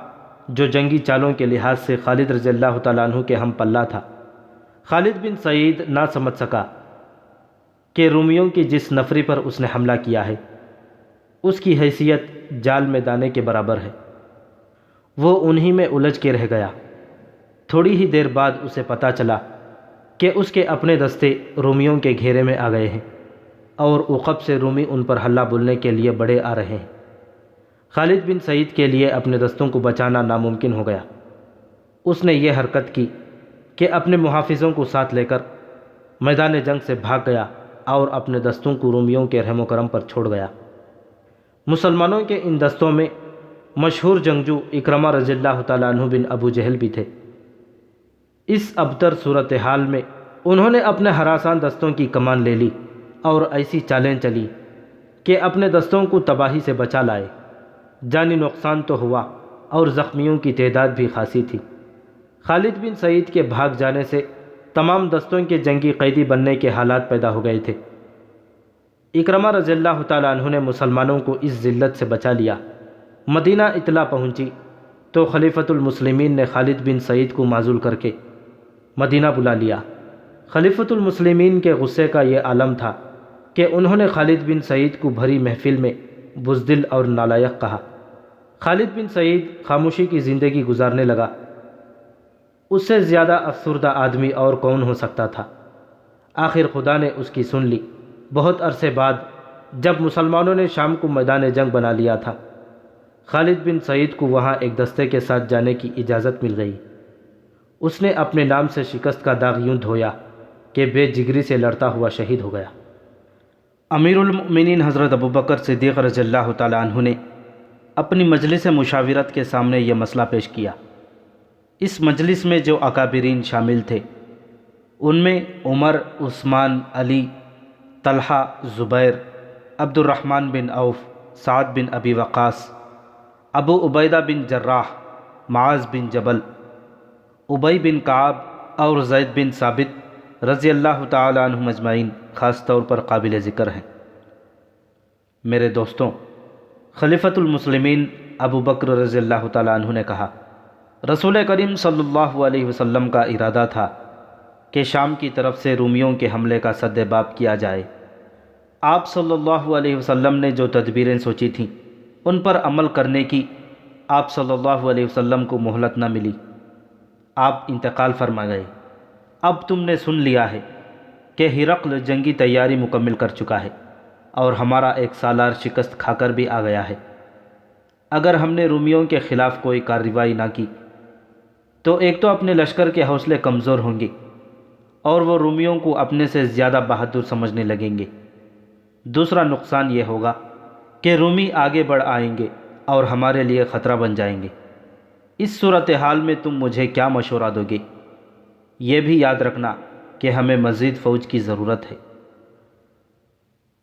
جو جنگی چالوں کے لحاظ سے خالد رضی اللہ تعالیٰ عنہ کے ہم پلہ تھا۔ خالد بن سعید نہ سمجھ سکا کہ رومیوں کی جس نفری پر اس نے حملہ کیا ہے اس کی حیثیت جال میں دانے کے برابر ہے۔ وہ انہی میں الجھ کے رہ گیا۔ تھوڑی ہی دیر بعد اسے پتہ چلا کہ اس کے اپنے دستے رومیوں کے گھیرے میں آ گئے ہیں اور عقب سے رومی ان پر حلہ بولنے کے لیے بڑھے آ رہے ہیں۔ خالد بن سعید کے لیے اپنے دستوں کو بچانا ناممکن ہو گیا۔ اس نے یہ حرکت کی کہ اپنے محافظوں کو ساتھ لے کر میدان جنگ سے بھاگ گیا اور اپنے دستوں کو رومیوں کے رحم و کرم پر چھوڑ گیا۔ مسلمانوں کے ان دستوں میں مشہور جنگجو اکرمہ رضی اللہ تعالیٰ عنہ بن ابو جہل بھی تھے۔ اس ابتر صورتحال میں انہوں نے اپنے ہراسان دستوں کی کمان لے لی اور ایسی چالیں چلی کہ اپنے دستوں کو تباہی سے بچا لائے۔ جانی نقصان تو ہوا اور زخمیوں کی تعداد بھی خاصی تھی۔ خالد بن سعید کے بھاگ جانے سے تمام دستوں کے جنگی قیدی بننے کے حالات پیدا ہو گئے تھے۔ اکرمہ رضی اللہ تعالیٰ عنہ نے مسلمانوں کو اس ذلت سے بچا لیا۔ مدینہ اطلاع پہنچی تو خلیفۃ المسلمین نے خالد بن سعید کو معزول کر کے مدینہ بلا لیا۔ خلیفۃ المسلمین کے غصے کا یہ عالم تھا کہ انہوں نے خالد بن سعید کو بھری محفل میں بزدل اور نالائق کہا۔ خالد بن سعید خاموشی کی زندگی گزارنے لگا۔ اس سے زیادہ افسردہ آدمی اور کون ہو سکتا تھا؟ آخر خدا نے اس کی سن لی۔ بہت عرصے بعد جب مسلمانوں نے شام کو میدان جنگ بنا لیا تھا، خالد بن سعید کو وہاں ایک دستے کے ساتھ جانے کی اجازت مل گئی۔ اس نے اپنے نام سے شکست کا داغ یوں دھویا کہ بے جگری سے لڑتا ہوا شہید ہو گیا۔ امیر المؤمنین حضرت ابوبکر صدیق رضی اللہ تعالیٰ عنہ نے اپنی مجلس مشاورت کے سامنے یہ مسئلہ پیش کیا۔ اس مجلس میں جو اکابرین شامل تھے ان میں عمر، عثمان، علی، طلحہ، زبیر، عبد الرحمن بن عوف، سعد بن ابی وقاص، ابو عبیدہ بن جراح، معاذ بن جبل، ابی بن کعب اور زید بن ثابت رضی اللہ تعالی عنہم اجمعین خاص طور پر قابل ذکر ہیں۔ میرے دوستوں، خلیفۃ المسلمین ابو بکر رضی اللہ تعالی عنہ نے کہا، رسول کریم صلی اللہ علیہ وسلم کا ارادہ تھا کہ شام کی طرف سے رومیوں کے حملے کا سد باب کیا جائے۔ آپ صلی اللہ علیہ وسلم نے جو تدبیریں سوچی تھیں ان پر عمل کرنے کی آپ صلی اللہ علیہ وسلم کو مہلت نہ ملی۔ آپ انتقال فرما گئے۔ اب تم نے سن لیا ہے کہ ہرقل جنگی تیاری مکمل کر چکا ہے اور ہمارا ایک سالار شکست کھا کر بھی آ گیا ہے۔ اگر ہم نے رومیوں کے خلاف کوئی کارروائی نہ کی تو ایک تو اپنے لشکر کے حوصلے کمزور ہوں گے اور وہ رومیوں کو اپنے سے زیادہ بہادر سمجھنے لگیں گے۔ دوسرا نقصان یہ ہوگا کہ رومی آگے بڑھ آئیں گے اور ہمارے لیے خطرہ بن جائیں گے۔ اس صورتحال میں تم مجھے کیا مشورہ دو گے؟ یہ بھی یاد رکھنا کہ ہمیں مزید فوج کی ضرورت ہے۔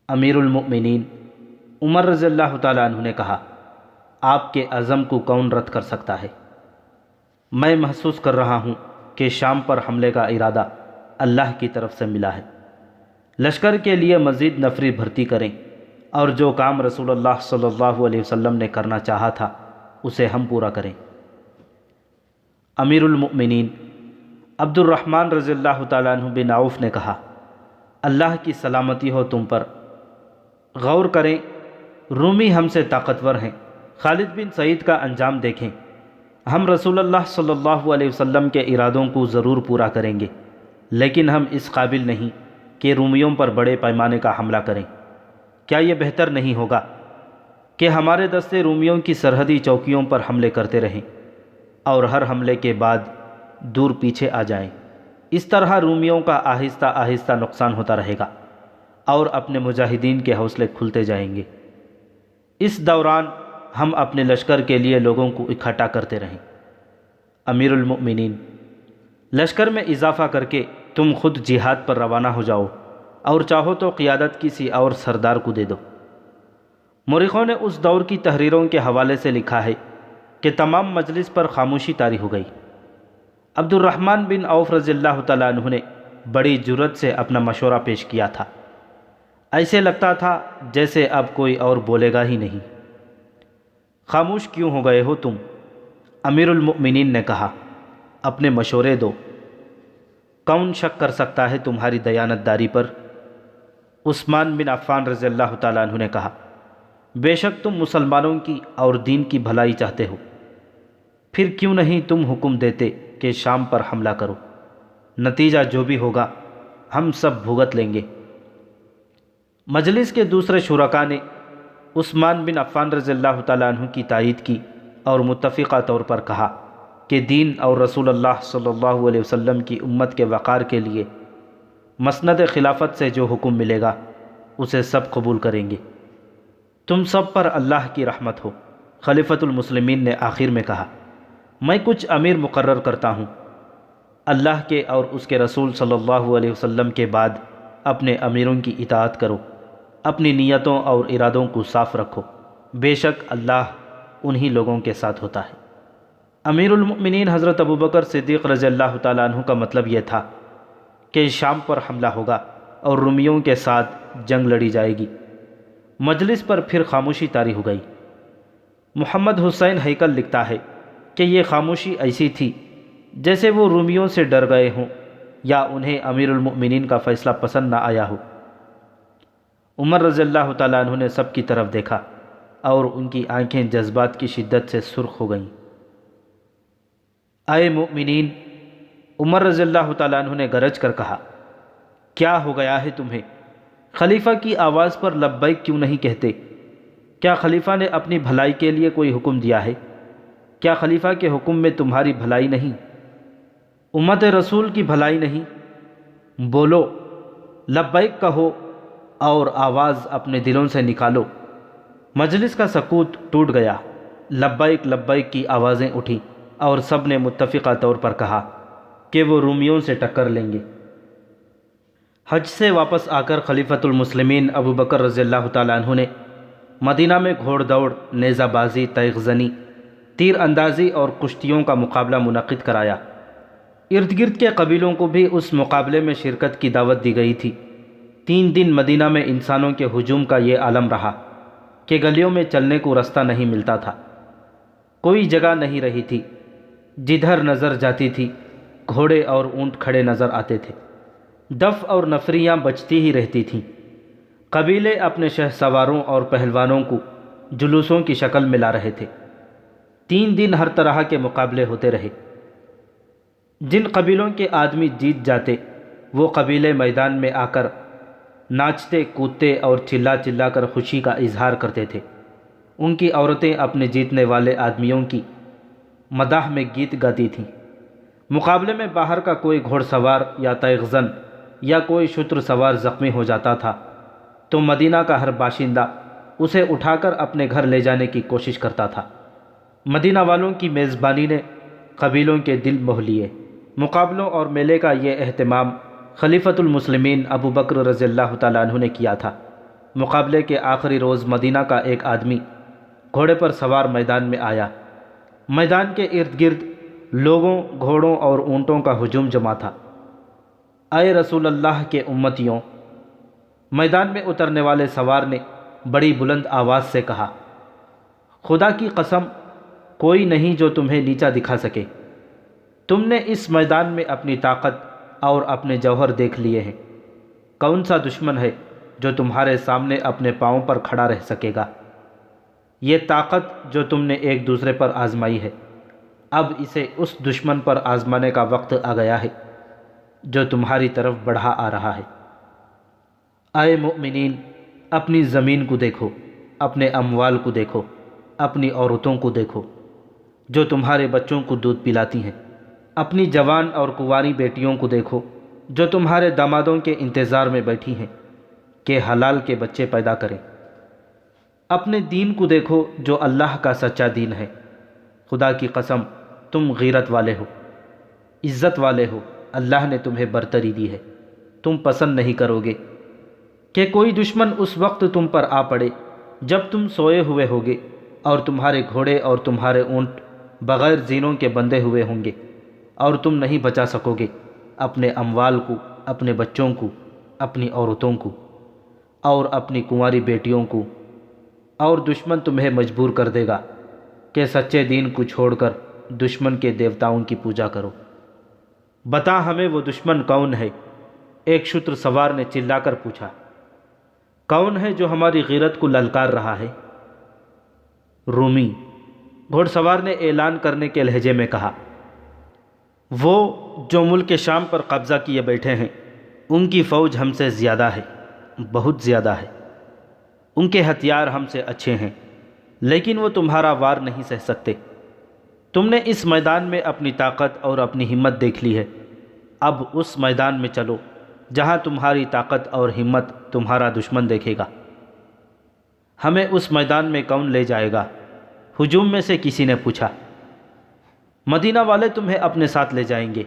امیر المؤمنین عمر رضی اللہ تعالیٰ عنہ نے کہا، آپ کے عزم کو کون رد کر سکتا ہے؟ میں محسوس کر رہا ہوں کہ شام پر حملے کا ارادہ اللہ کی طرف سے ملا ہے۔ لشکر کے لیے مزید نفری بھرتی کریں اور جو کام رسول اللہ صلی اللہ علیہ وسلم نے کرنا چاہا تھا اسے ہم پورا کریں۔ امیر المؤمنین عبد الرحمن رضی اللہ تعالیٰ عنہ بن عوف نے کہا، اللہ کی سلامتی ہو تم پر، غور کریں، رومی ہم سے طاقتور ہیں۔ خالد بن سعید کا انجام دیکھیں۔ ہم رسول اللہ صلی اللہ علیہ وسلم کے ارادوں کو ضرور پورا کریں گے، لیکن ہم اس قابل نہیں کہ رومیوں پر بڑے پیمانے کا حملہ کریں۔ کیا یہ بہتر نہیں ہوگا کہ ہمارے دستے رومیوں کی سرحدی چوکیوں پر حملے کرتے رہیں اور ہر حملے کے بعد دور پیچھے آ جائیں؟ اس طرح رومیوں کا آہستہ آہستہ نقصان ہوتا رہے گا اور اپنے مجاہدین کے حوصلے کھلتے جائیں گے۔ اس دوران ہم اپنے لشکر کے لیے لوگوں کو اکٹھا کرتے رہیں۔ امیر المؤمنین، لشکر میں اضافہ کر کے تم خود جہاد پر روانہ ہو جاؤ اور چاہو تو قیادت کسی اور سردار کو دے دو۔ مورخوں نے اس دور کی تحریروں کے حوالے سے لکھا ہے کہ تمام مجلس پر خاموشی طاری ہو گئی۔ عبد الرحمن بن عوف رضی اللہ تعالیٰ عنہ نے بڑی جرأت سے اپنا مشورہ پیش کیا تھا۔ ایسے لگتا تھا جیسے اب کوئی اور بولے گا ہی نہیں۔ خاموش کیوں ہو گئے ہو تم؟ امیر المؤمنین نے کہا، اپنے مشورے دو، کون شک کر سکتا ہے تمہاری دیانت داری پر؟ عثمان بن عفان رضی اللہ تعالیٰ عنہ نے کہا، بے شک تم مسلمانوں کی اور دین کی بھلائی چاہتے ہو، پھر کیوں نہیں تم حکم دیتے کہ شام پر حملہ کرو؟ نتیجہ جو بھی ہوگا ہم سب بھگت لیں گے۔ مجلس کے دوسرے شرکاء نے عثمان بن عفان رضی اللہ تعالیٰ عنہ کی تائید کی اور متفقہ طور پر کہا کہ دین اور رسول اللہ صلی اللہ علیہ وسلم کی امت کے وقار کے لیے مسند خلافت سے جو حکم ملے گا اسے سب قبول کریں گے۔ تم سب پر اللہ کی رحمت ہو۔ خلیفۃ المسلمین نے آخر میں کہا، میں کچھ امیر مقرر کرتا ہوں، اللہ کے اور اس کے رسول صلی اللہ علیہ وسلم کے بعد اپنے امیروں کی اطاعت کرو، اپنی نیتوں اور ارادوں کو صاف رکھو، بے شک اللہ انہی لوگوں کے ساتھ ہوتا ہے۔ امیر المؤمنین حضرت ابوبکر صدیق رضی اللہ تعالیٰ عنہ کا مطلب یہ تھا کہ شام پر حملہ ہوگا اور رومیوں کے ساتھ جنگ لڑی جائے گی۔ مجلس پر پھر خاموشی طاری ہو گئی۔ محمد حسین ہیکل لکھتا ہے کہ یہ خاموشی ایسی تھی جیسے وہ رومیوں سے ڈر گئے ہوں یا انہیں امیر المؤمنین کا فیصلہ پسند نہ آیا ہو۔ عمر رضی اللہ تعالیٰ عنہ نے سب کی طرف دیکھا اور ان کی آنکھیں جذبات کی شدت سے سرخ ہو گئیں۔ اے مؤمنین، عمر رضی اللہ تعالیٰ عنہ نے گرج کر کہا، کیا ہو گیا ہے تمہیں؟ خلیفہ کی آواز پر لبیک کیوں نہیں کہتے؟ کیا خلیفہ نے اپنی بھلائی کے لیے کوئی حکم دیا ہے؟ کیا خلیفہ کے حکم میں تمہاری بھلائی نہیں، امت رسول کی بھلائی نہیں؟ بولو، لبیک کہو اور آواز اپنے دلوں سے نکالو۔ مجلس کا سکوت ٹوٹ گیا۔ لبیک لبیک کی آوازیں اٹھیں اور سب نے متفقہ طور پر کہا کہ وہ رومیوں سے ٹکر لیں گے۔ حج سے واپس آ کر خلیفۃ المسلمین ابوبکر رضی اللہ تعالیٰ عنہ نے مدینہ میں گھوڑ دوڑ، نیزہ بازی، تیغ زنی، تیر اندازی اور کشتیوں کا مقابلہ منعقد کرایا۔ ارد گرد کے قبیلوں کو بھی اس مقابلے میں شرکت کی دعوت دی گئی تھی۔ 3 دن مدینہ میں انسانوں کے ہجوم کا یہ عالم رہا کہ گلیوں میں چلنے کو رستہ نہیں ملتا تھا، کوئی جگہ نہیں رہی تھی، جدھر نظر جاتی تھی گھوڑے اور اونٹ کھڑے نظر آتے تھے، دف اور نفریاں بجتی ہی رہتی تھیں۔ قبیلے اپنے شہ سواروں اور پہلوانوں کو جلوسوں کی شکل میں لا رہے تھے۔ 3 دن ہر طرح کے مقابلے ہوتے رہے۔ جن قبیلوں کے آدمی جیت جاتے وہ قبیلے میدان میں آ کر ناچتے کودتے اور چلا چلا کر خوشی کا اظہار کرتے تھے۔ ان کی عورتیں اپنے جیتنے والے آدمیوں کی مداح میں گیت گاتی تھیں۔ مقابلے میں باہر کا کوئی گھوڑ سوار یا تیغ زن یا کوئی شتر سوار زخمی ہو جاتا تھا تو مدینہ کا ہر باشندہ اسے اٹھا کر اپنے گھر لے جانے کی کوشش کرتا تھا۔ مدینہ والوں کی میزبانی نے قبیلوں کے دل موہ لیے۔ مقابلوں اور میلے کا یہ اہتمام خلیفۃ المسلمین ابوبکر رضی اللہ تعالیٰ عنہ نے کیا تھا۔ مقابلے کے آخری روز مدینہ کا ایک آدمی گھوڑے پر سوار میدان میں آیا۔ میدان کے ارد گرد لوگوں، گھوڑوں اور اونٹوں کا ہجوم جمع تھا۔ اے رسول اللہ کے امتیوں، میدان میں اترنے والے سوار نے بڑی بلند آواز سے کہا، خدا کی قسم، کوئی نہیں جو تمہیں نیچا دکھا سکے۔ تم نے اس میدان میں اپنی طاقت اور اپنے جوہر دیکھ لیے ہیں۔ کون سا دشمن ہے جو تمہارے سامنے اپنے پاؤں پر کھڑا رہ سکے گا؟ یہ طاقت جو تم نے ایک دوسرے پر آزمائی ہے، اب اسے اس دشمن پر آزمانے کا وقت آ گیا ہے جو تمہاری طرف بڑھا آ رہا ہے۔ اے مؤمنین، اپنی زمین کو دیکھو، اپنے اموال کو دیکھو، اپنی عورتوں کو دیکھو جو تمہارے بچوں کو دودھ پلاتی ہیں، اپنی جوان اور کنواری بیٹیوں کو دیکھو جو تمہارے دامادوں کے انتظار میں بیٹھی ہیں کہ حلال کے بچے پیدا کریں۔ اپنے دین کو دیکھو جو اللہ کا سچا دین ہے۔ خدا کی قسم، تم غیرت والے ہو، عزت والے ہو، اللہ نے تمہیں برتری دی ہے۔ تم پسند نہیں کرو گے کہ کوئی دشمن اس وقت تم پر آ پڑے جب تم سوئے ہوئے ہوگے اور تمہارے گھوڑے اور تمہارے اونٹ بغیر زینوں کے بندھے ہوئے ہوں گے، اور تم نہیں بچا سکو گے اپنے اموال کو، اپنے بچوں کو، اپنی عورتوں کو اور اپنی کنواری بیٹیوں کو، اور دشمن تمہیں مجبور کر دے گا کہ سچے دین کو چھوڑ کر دشمن کے دیوتاؤں کی پوجا کرو۔ بتا ہمیں وہ دشمن کون ہے؟ ایک شتر سوار نے چلا کر پوچھا۔ کون ہے جو ہماری غیرت کو للکار رہا ہے؟ رومی، گھوڑ سوار نے اعلان کرنے کے لہجے میں کہا۔ وہ جو ملک شام پر قبضہ کیے بیٹھے ہیں، ان کی فوج ہم سے زیادہ ہے، بہت زیادہ ہے۔ ان کے ہتھیار ہم سے اچھے ہیں، لیکن وہ تمہارا وار نہیں سہ سکتے۔ تم نے اس میدان میں اپنی طاقت اور اپنی ہمت دیکھ لی ہے، اب اس میدان میں چلو جہاں تمہاری طاقت اور ہمت تمہارا دشمن دیکھے گا۔ ہمیں اس میدان میں کون لے جائے گا؟ ہجوم میں سے کسی نے پوچھا۔ مدینہ والے تمہیں اپنے ساتھ لے جائیں گے،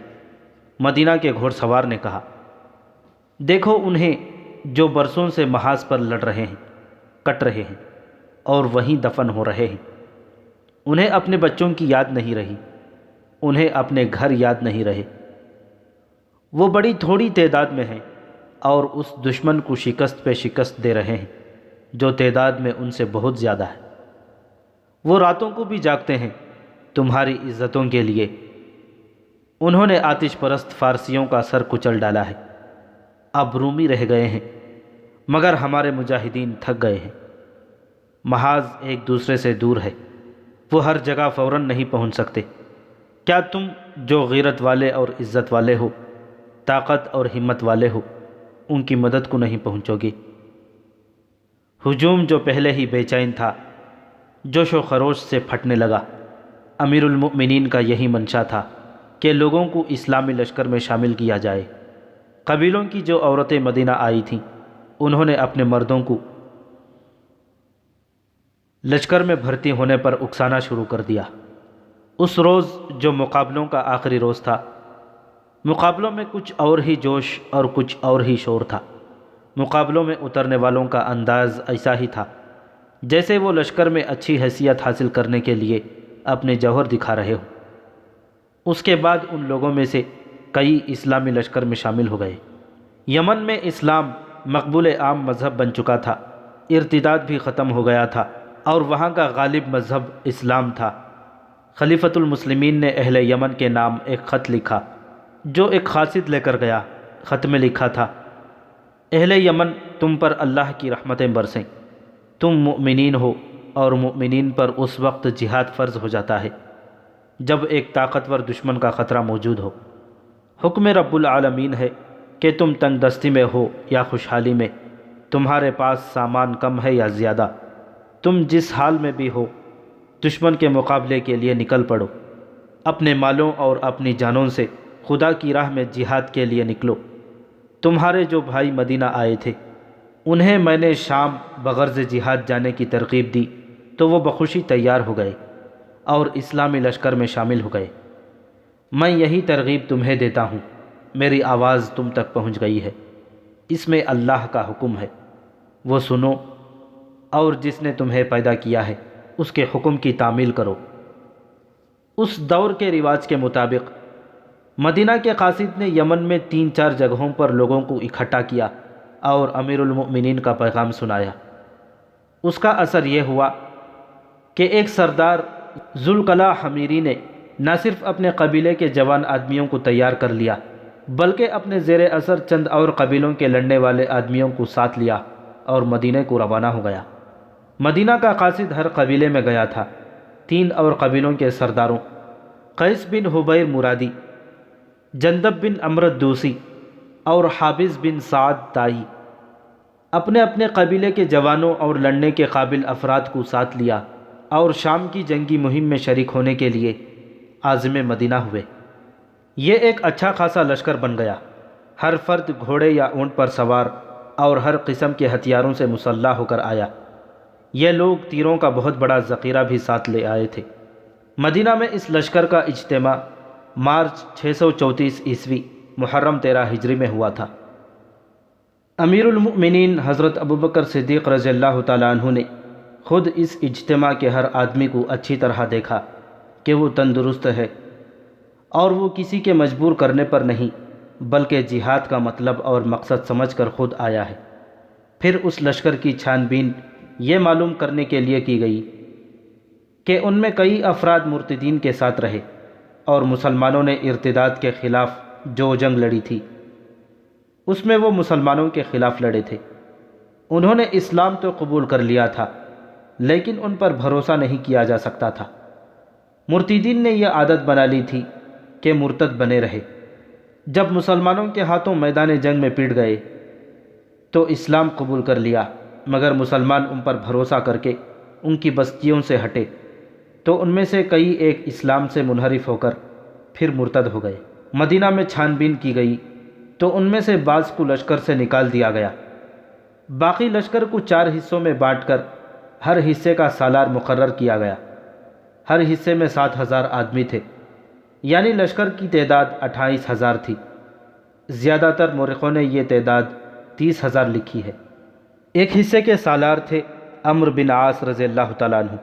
مدینہ کے گھوڑ سوار نے کہا۔ دیکھو انہیں جو برسوں سے محاذ پر لڑ رہے ہیں، کٹ رہے ہیں اور وہیں دفن ہو رہے ہیں۔ انہیں اپنے بچوں کی یاد نہیں رہی، انہیں اپنے گھر یاد نہیں رہے۔ وہ بڑی تھوڑی تعداد میں ہیں اور اس دشمن کو شکست پہ شکست دے رہے ہیں جو تعداد میں ان سے بہت زیادہ ہے۔ وہ راتوں کو بھی جاگتے ہیں تمہاری عزتوں کے لیے۔ انہوں نے آتش پرست فارسیوں کا سر کچل ڈالا ہے، اب رومی رہ گئے ہیں، مگر ہمارے مجاہدین تھک گئے ہیں۔ محاذ ایک دوسرے سے دور ہے، وہ ہر جگہ فوراً نہیں پہنچ سکتے۔ کیا تم جو غیرت والے اور عزت والے ہو، طاقت اور ہمت والے ہو، ان کی مدد کو نہیں پہنچو گے؟ ہجوم جو پہلے ہی بے چین تھا جوش و خروش سے پھٹنے لگا۔ امیر المؤمنین کا یہی منشا تھا کہ لوگوں کو اسلامی لشکر میں شامل کیا جائے۔ قبیلوں کی جو عورتیں مدینہ آئی تھیں، انہوں نے اپنے مردوں کو لشکر میں بھرتی ہونے پر اکسانا شروع کر دیا۔ اس روز جو مقابلوں کا آخری روز تھا، مقابلوں میں کچھ اور ہی جوش اور کچھ اور ہی شور تھا۔ مقابلوں میں اترنے والوں کا انداز ایسا ہی تھا جیسے وہ لشکر میں اچھی حیثیت حاصل کرنے کے لیے اپنے جوہر دکھا رہے ہو۔ اس کے بعد ان لوگوں میں سے کئی اسلامی لشکر میں شامل ہو گئے۔ یمن میں اسلام مقبول عام مذہب بن چکا تھا، ارتداد بھی ختم ہو گیا تھا اور وہاں کا غالب مذہب اسلام تھا۔ خلیفۃ المسلمین نے اہل یمن کے نام ایک خط لکھا جو ایک قاصد لے کر گیا۔ خط میں لکھا تھا، اہل یمن، تم پر اللہ کی رحمتیں برسیں۔ تم مؤمنین ہو اور مؤمنین پر اس وقت جہاد فرض ہو جاتا ہے جب ایک طاقتور دشمن کا خطرہ موجود ہو۔ حکم رب العالمین ہے کہ تم تنگ دستی میں ہو یا خوشحالی میں، تمہارے پاس سامان کم ہے یا زیادہ، تم جس حال میں بھی ہو، دشمن کے مقابلے کے لیے نکل پڑو۔ اپنے مالوں اور اپنی جانوں سے خدا کی راہ میں جہاد کے لیے نکلو۔ تمہارے جو بھائی مدینہ آئے تھے، انہیں میں نے شام بغرض جہاد جانے کی ترغیب دی تو وہ بخوشی تیار ہو گئے اور اسلامی لشکر میں شامل ہو گئے۔ میں یہی ترغیب تمہیں دیتا ہوں، میری آواز تم تک پہنچ گئی ہے، اس میں اللہ کا حکم ہے، وہ سنو، اور جس نے تمہیں پیدا کیا ہے اس کے حکم کی تعمیل کرو۔ اس دور کے رواج کے مطابق مدینہ کے قاصد نے یمن میں 3-4 جگہوں پر لوگوں کو اکٹھا کیا اور امیر المؤمنین کا پیغام سنایا۔ اس کا اثر یہ ہوا کہ ایک سردار ذوالقلع حمیری نے نہ صرف اپنے قبیلے کے جوان آدمیوں کو تیار کر لیا بلکہ اپنے زیر اثر چند اور قبیلوں کے لڑنے والے آدمیوں کو ساتھ لیا اور مدینہ کو روانہ ہو گیا۔ مدینہ کا قاصد ہر قبیلے میں گیا تھا۔ 3 اور قبیلوں کے سرداروں قیس بن حبیر مرادی، جندب بن امرد دوسی اور حابس بن سعد تائی اپنے اپنے قبیلے کے جوانوں اور لڑنے کے قابل افراد کو ساتھ لیا اور شام کی جنگی مہم میں شریک ہونے کے لیے عازم مدینہ ہوئے۔ یہ ایک اچھا خاصا لشکر بن گیا۔ ہر فرد گھوڑے یا اونٹ پر سوار اور ہر قسم کے ہتھیاروں سے مسلح ہو کر آیا۔ یہ لوگ تیروں کا بہت بڑا ذخیرہ بھی ساتھ لے آئے تھے۔ مدینہ میں اس لشکر کا اجتماع مارچ 634 عیسوی محرم 13 ہجری میں ہوا تھا۔ امیر المؤمنین حضرت ابوبکر صدیق رضی اللہ تعالیٰ عنہ نے خود اس اجتماع کے ہر آدمی کو اچھی طرح دیکھا کہ وہ تندرست ہے اور وہ کسی کے مجبور کرنے پر نہیں بلکہ جہاد کا مطلب اور مقصد سمجھ کر خود آیا ہے۔ پھر اس لشکر کی چھان بین یہ معلوم کرنے کے لیے کی گئی کہ ان میں کئی افراد مرتدین کے ساتھ رہے اور مسلمانوں نے ارتداد کے خلاف جو جنگ لڑی تھی اس میں وہ مسلمانوں کے خلاف لڑے تھے۔ انہوں نے اسلام تو قبول کر لیا تھا لیکن ان پر بھروسہ نہیں کیا جا سکتا تھا۔ مرتدین نے یہ عادت بنا لی تھی کہ مرتد بنے رہے۔ جب مسلمانوں کے ہاتھوں میدان جنگ میں پٹ گئے تو اسلام قبول کر لیا، مگر مسلمان ان پر بھروسہ کر کے ان کی بستیوں سے ہٹے تو ان میں سے کئی ایک اسلام سے منحرف ہو کر پھر مرتد ہو گئے۔ مدینہ میں چھان بین کی گئی تو ان میں سے بعض کو لشکر سے نکال دیا گیا۔ باقی لشکر کو 4 حصوں میں بانٹ کر ہر حصے کا سالار مقرر کیا گیا۔ ہر حصے میں 7,000 آدمی تھے، یعنی لشکر کی تعداد 28,000 تھی۔ زیادہ تر مورخوں نے یہ تعداد 30,000 لکھی ہے۔ ایک حصے کے سالار تھے عمرو بن عاص رضی اللہ تعالیٰ عنہ،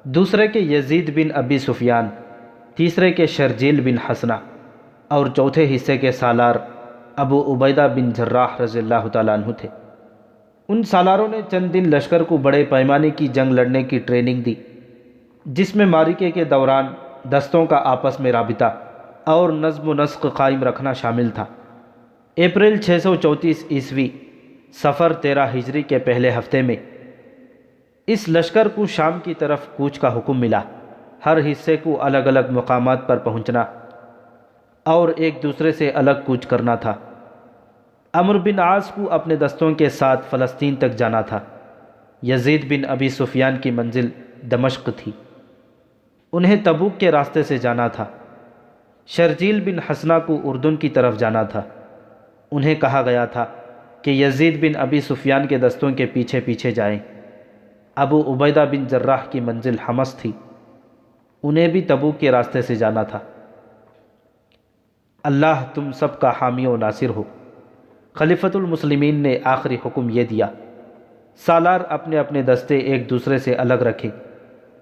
دوسرے کے یزید بن ابی سفیان، تیسرے کے شرجیل بن حسنہ اور چوتھے حصے کے سالار ابو عبیدہ بن جراح رضی اللہ تعالیٰ عنہ تھے۔ ان سالاروں نے چند دن لشکر کو بڑے پیمانے کی جنگ لڑنے کی ٹریننگ دی، جس میں معرکے کے دوران دستوں کا آپس میں رابطہ اور نظم و نسق قائم رکھنا شامل تھا۔ اپریل 634 عیسوی صفر 13 ہجری کے پہلے ہفتے میں اس لشکر کو شام کی طرف کوچ کا حکم ملا۔ ہر حصے کو الگ الگ مقامات پر پہنچنا اور ایک دوسرے سے الگ کوچ کرنا تھا۔ عمرو بن عاص کو اپنے دستوں کے ساتھ فلسطین تک جانا تھا۔ یزید بن ابی سفیان کی منزل دمشق تھی، انہیں تبوک کے راستے سے جانا تھا۔ شرجیل بن حسنہ کو اردن کی طرف جانا تھا۔ انہیں کہا گیا تھا کہ یزید بن ابی سفیان کے دستوں کے پیچھے پیچھے جائیں۔ ابو عبیدہ بن جراح کی منزل حمص تھی، انہیں بھی تبوک کے راستے سے جانا تھا۔ اللہ تم سب کا حامی و ناصر ہو۔ خلیفۃ المسلمین نے آخری حکم یہ دیا، سالار اپنے اپنے دستے ایک دوسرے سے الگ رکھیں۔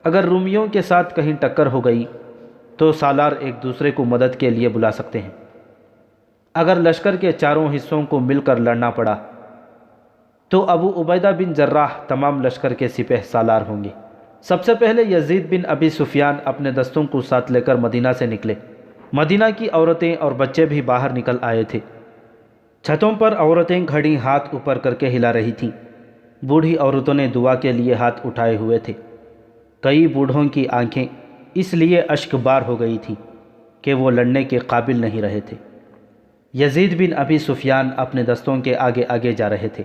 اگر رومیوں کے ساتھ کہیں ٹکر ہو گئی تو سالار ایک دوسرے کو مدد کے لیے بلا سکتے ہیں۔ اگر لشکر کے چاروں حصوں کو مل کر لڑنا پڑا تو ابو عبیدہ بن جراح تمام لشکر کے سپہ سالار ہوں گے۔ سب سے پہلے یزید بن ابی سفیان اپنے دستوں کو ساتھ لے کر مدینہ سے نکلے۔ مدینہ کی عورتیں اور بچے بھی باہر نکل آئے تھے۔ چھتوں پر عورتیں گھڑی ہاتھ اوپر کر کے ہلا رہی تھیں۔ بوڑھی عورتوں نے دعا کے لیے ہاتھ اٹھائے ہوئے تھے۔ کئی بوڑھوں کی آنکھیں اس لیے اشک بار ہو گئی تھی کہ وہ لڑنے کے قابل نہیں رہے تھے۔ یزید بن ابی سفیان اپنے دستوں کے آگے آگے جا رہے تھے۔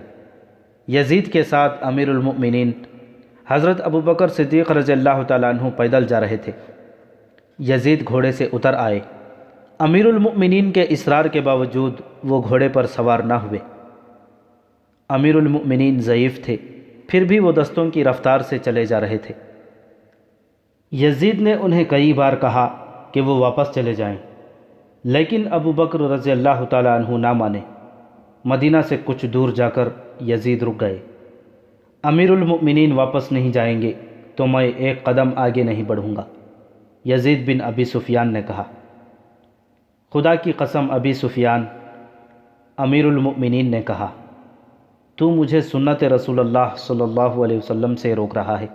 یزید کے ساتھ امیر المؤمنین حضرت ابوبکر صدیق رضی اللہ تعالیٰ عنہ پیدل جا رہے تھے۔ یزید گھوڑے سے اتر آئے۔ امیر المؤمنین کے اصرار کے باوجود وہ گھوڑے پر سوار نہ ہوئے۔ امیر المؤمنین ضعیف تھے، پھر بھی وہ دستوں کی رفتار سے چلے جا رہے تھے۔ یزید نے انہیں کئی بار کہا کہ وہ واپس چلے جائیں، لیکن ابو بکر رضی اللہ تعالیٰ عنہ نہ مانے۔ مدینہ سے کچھ دور جا کر یزید رک گئے۔ امیر المؤمنین واپس نہیں جائیں گے تو میں ایک قدم آگے نہیں بڑھوں گا، یزید بن ابی سفیان نے کہا۔ خدا کی قسم ابی سفیان امیر المؤمنین نے کہا، تو مجھے سنت رسول اللہ صلی اللہ علیہ وسلم سے روک رہا ہے؟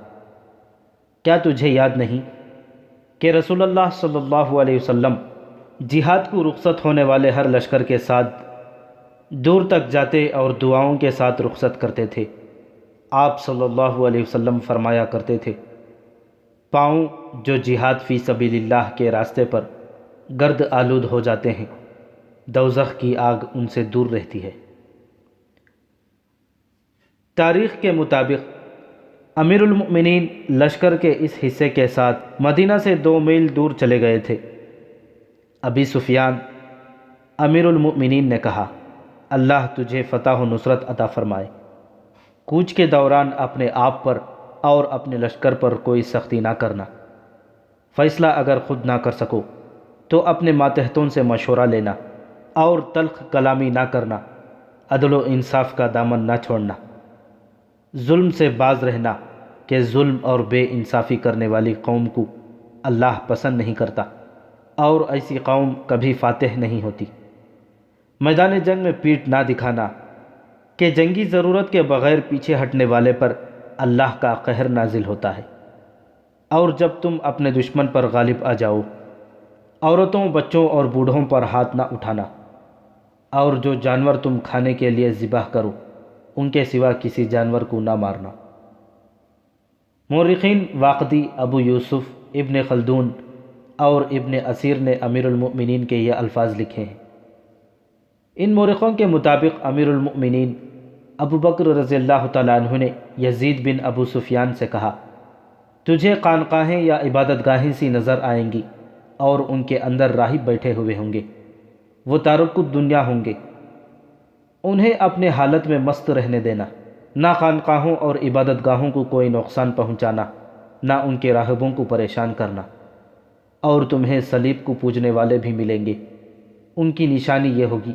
کیا تجھے یاد نہیں کہ رسول اللہ صلی اللہ علیہ وسلم جہاد کو رخصت ہونے والے ہر لشکر کے ساتھ دور تک جاتے اور دعاؤں کے ساتھ رخصت کرتے تھے؟ آپ صلی اللہ علیہ وسلم فرمایا کرتے تھے، پاؤں جو جہاد فی سبیل اللہ کے راستے پر گرد آلود ہو جاتے ہیں، دوزخ کی آگ ان سے دور رہتی ہے۔ تاریخ کے مطابق امیر المؤمنین لشکر کے اس حصے کے ساتھ مدینہ سے 2 میل دور چلے گئے تھے۔ ابی سفیان امیر المؤمنین نے کہا، اللہ تجھے فتح و نصرت عطا فرمائے۔ کوچ کے دوران اپنے آپ پر اور اپنے لشکر پر کوئی سختی نہ کرنا۔ فیصلہ اگر خود نہ کر سکو تو اپنے ماتحتوں سے مشورہ لینا، اور تلخ کلامی نہ کرنا، عدل و انصاف کا دامن نہ چھوڑنا، ظلم سے باز رہنا کہ ظلم اور بے انصافی کرنے والی قوم کو اللہ پسند نہیں کرتا، اور ایسی قوم کبھی فاتح نہیں ہوتی۔ میدان جنگ میں پیٹھ نہ دکھانا کہ جنگی ضرورت کے بغیر پیچھے ہٹنے والے پر اللہ کا قہر نازل ہوتا ہے۔ اور جب تم اپنے دشمن پر غالب آ جاؤ، عورتوں، بچوں اور بوڑھوں پر ہاتھ نہ اٹھانا، اور جو جانور تم کھانے کے لیے ذبح کرو ان کے سوا کسی جانور کو نہ مارنا۔ مورخین واقدی، ابو یوسف، ابن خلدون اور ابن اسیر نے امیر المؤمنین کے یہ الفاظ لکھے ہیں۔ ان مورخوں کے مطابق امیر المؤمنین ابو بکر رضی اللہ تعالیٰ عنہ نے یزید بن ابو سفیان سے کہا، تجھے خانقاہیں یا عبادت گاہیں سی نظر آئیں گی اور ان کے اندر راہب بیٹھے ہوئے ہوں گے، وہ تارک الدنیا ہوں گے، انہیں اپنے حالت میں مست رہنے دینا، نہ خانقاہوں اور عبادت گاہوں کو کوئی نقصان پہنچانا، نہ ان کے راہبوں کو پریشان کرنا۔ اور تمہیں صلیب کو پوجنے والے بھی ملیں گے، ان کی نشانی یہ ہوگی،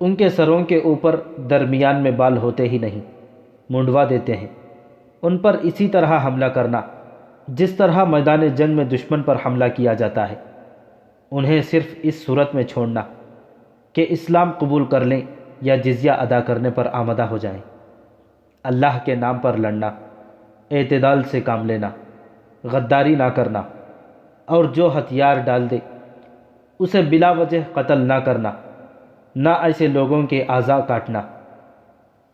ان کے سروں کے اوپر درمیان میں بال ہوتے ہی نہیں، منڈوا دیتے ہیں۔ ان پر اسی طرح حملہ کرنا جس طرح میدان جنگ میں دشمن پر حملہ کیا جاتا ہے۔ انہیں صرف اس صورت میں چھوڑنا کہ اسلام قبول کر لیں یا جزیہ ادا کرنے پر آمادہ ہو جائیں۔ اللہ کے نام پر لڑنا، اعتدال سے کام لینا، غداری نہ کرنا، اور جو ہتھیار ڈال دے اسے بلا وجہ قتل نہ کرنا، نہ ایسے لوگوں کے اعضاء کاٹنا۔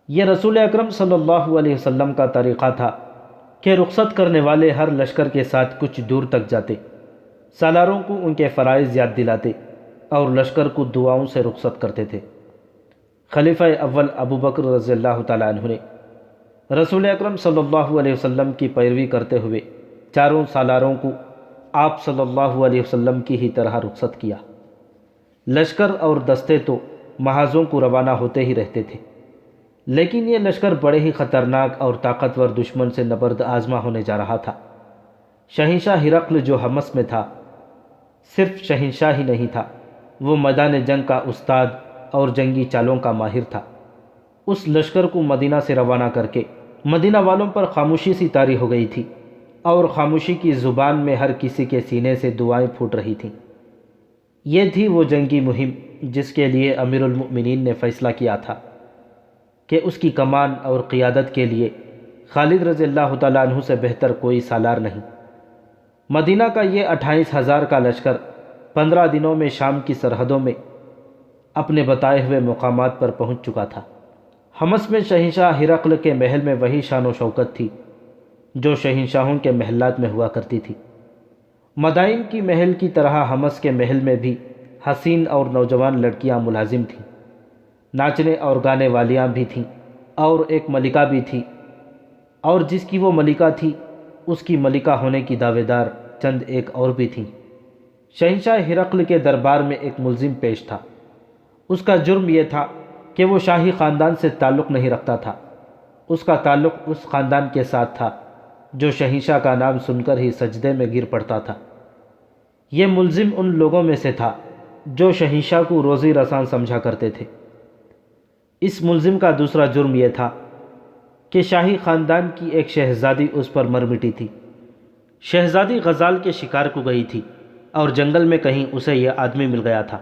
یہ رسول اکرم صلی اللہ علیہ وسلم کا طریقہ تھا کہ رخصت کرنے والے ہر لشکر کے ساتھ کچھ دور تک جاتے، سالاروں کو ان کے فرائض یاد دلاتے اور لشکر کو دعاؤں سے رخصت کرتے تھے۔ خلیفہ اول ابو بکر رضی اللہ تعالیٰ عنہ نے رسول اکرم صلی اللہ علیہ وسلم کی پیروی کرتے ہوئے چاروں سالاروں کو آپ صلی اللہ علیہ وسلم کی ہی طرح رخصت کیا۔ لشکر اور دستے تو محاذوں کو روانہ ہوتے ہی رہتے تھے، لیکن یہ لشکر بڑے ہی خطرناک اور طاقتور دشمن سے نبرد آزما ہونے جا رہا تھا۔ شہنشاہ ہرقل جو حمص میں تھا، صرف شہنشاہ ہی نہیں تھا، وہ میدان جنگ کا استاد اور جنگی چالوں کا ماہر تھا۔ اس لشکر کو مدینہ سے روانہ کر کے مدینہ والوں پر خاموشی سی طاری ہو گئی تھی، اور خاموشی کی زبان میں ہر کسی کے سینے سے دعائیں پھوٹ رہی تھیں۔ یہ تھی وہ جنگی مہم جس کے لیے امیر المؤمنین نے فیصلہ کیا تھا کہ اس کی کمان اور قیادت کے لیے خالد رضی اللہ تعالیٰ عنہ سے بہتر کوئی سالار نہیں۔ مدینہ کا یہ 28,000 کا لشکر 15 دنوں میں شام کی سرحدوں میں اپنے بتائے ہوئے مقامات پر پہنچ چکا تھا۔ حمص میں شہنشاہ ہرقل کے محل میں وہی شان و شوکت تھی جو شہنشاہوں کے محلات میں ہوا کرتی تھی۔ مدائن کی محل کی طرح حمص کے محل میں بھی حسین اور نوجوان لڑکیاں ملازم تھیں، ناچنے اور گانے والیاں بھی تھیں، اور ایک ملکہ بھی تھی، اور جس کی وہ ملکہ تھی اس کی ملکہ ہونے کی دعوے دار چند ایک اور بھی تھیں۔ شہنشاہ ہرقل کے دربار میں ایک ملزم پیش تھا۔ اس کا جرم یہ تھا کہ وہ شاہی خاندان سے تعلق نہیں رکھتا تھا، اس کا تعلق اس خاندان کے ساتھ تھا جو شہنشاہ کا نام سن کر ہی سجدے میں گر پڑتا تھا۔ یہ ملزم ان لوگوں میں سے تھا جو شہنشاہ کو روزی رساں سمجھا کرتے تھے۔ اس ملزم کا دوسرا جرم یہ تھا کہ شاہی خاندان کی ایک شہزادی اس پر مر مٹی تھی۔ شہزادی غزال کے شکار کو گئی تھی اور جنگل میں کہیں اسے یہ آدمی مل گیا تھا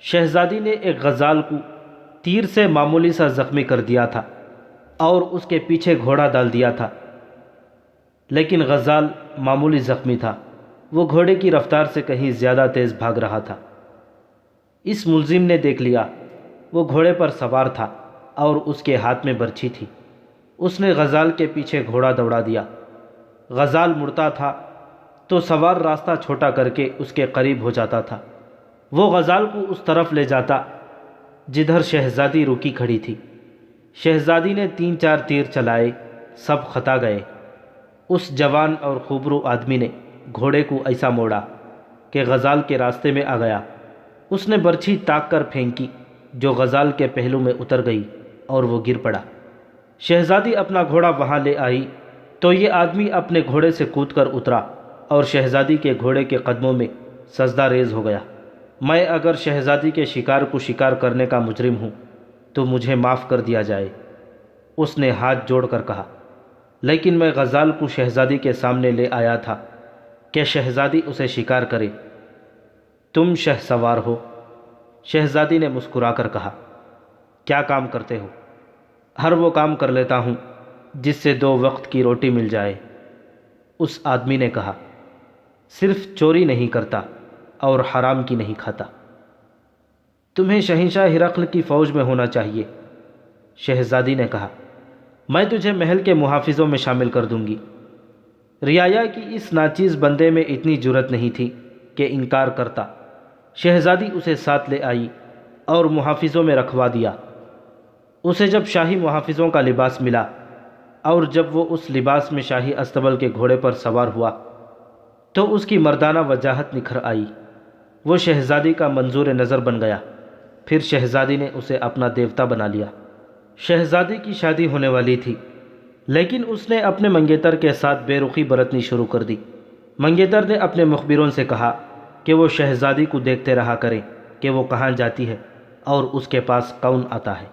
شہزادی نے ایک غزال کو تیر سے معمولی سا زخمی کر دیا تھا اور اس کے پیچھے گھوڑا ڈال دیا تھا، لیکن غزال معمولی زخمی تھا، وہ گھوڑے کی رفتار سے کہیں زیادہ تیز بھاگ رہا تھا۔ اس ملزم نے دیکھ لیا، وہ گھوڑے پر سوار تھا اور اس کے ہاتھ میں برچھی تھی۔ اس نے غزال کے پیچھے گھوڑا دوڑا دیا۔ غزال مڑتا تھا تو سوار راستہ چھوٹا کر کے اس کے قریب ہو جاتا تھا۔ وہ غزال کو اس طرف لے جاتا جدھر شہزادی رکی کھڑی تھی۔ شہزادی نے 3-4 تیر چلائے، سب خطا گئے۔ اس جوان اور خوبرو آدمی نے گھوڑے کو ایسا موڑا کہ غزال کے راستے میں آ گیا۔ اس نے برچھی تاک کر پھینکی جو غزال کے پہلو میں اتر گئی اور وہ گر پڑا۔ شہزادی اپنا گھوڑا وہاں لے آئی تو یہ آدمی اپنے گھوڑے سے کود کر اترا اور شہزادی کے گھوڑے کے قدموں میں سجدہ ریز ہو گیا۔ میں اگر شہزادی کے شکار کو شکار کرنے کا مجرم ہوں تو مجھے معاف کر دیا جائے، اس نے ہاتھ جوڑ کر کہا، لیکن میں غزال کو شہزادی کے سامنے لے آیا تھا کہ شہزادی اسے شکار کرے۔ تم شہ سوار ہو؟ شہزادی نے مسکرا کر کہا، کیا کام کرتے ہو؟ ہر وہ کام کر لیتا ہوں جس سے 2 وقت کی روٹی مل جائے۔ اس آدمی نے کہا، صرف چوری نہیں کرتا اور حرام کی نہیں کھاتا۔ تمہیں شہنشاہ ہرقل کی فوج میں ہونا چاہیے۔ شہزادی نے کہا، میں تجھے محل کے محافظوں میں شامل کر دوں گی۔ رعایا کی اس ناچیز بندے میں اتنی جرأت نہیں تھی کہ انکار کرتا۔ شہزادی اسے ساتھ لے آئی اور محافظوں میں رکھوا دیا۔ اسے جب شاہی محافظوں کا لباس ملا اور جب وہ اس لباس میں شاہی استبل کے گھوڑے پر سوار ہوا تو اس کی مردانہ وجاہت نکھر آئی۔ وہ شہزادی کا منظور نظر بن گیا۔ پھر شہزادی نے اسے اپنا دیوتا بنا لیا۔ شہزادی کی شادی ہونے والی تھی، لیکن اس نے اپنے منگیتر کے ساتھ بے رخی برتنی شروع کر دی۔ منگیتر نے اپنے مخبروں سے کہا کہ وہ شہزادی کو دیکھتے رہا کریں کہ وہ کہاں جاتی ہے اور اس کے پاس کون آتا ہے۔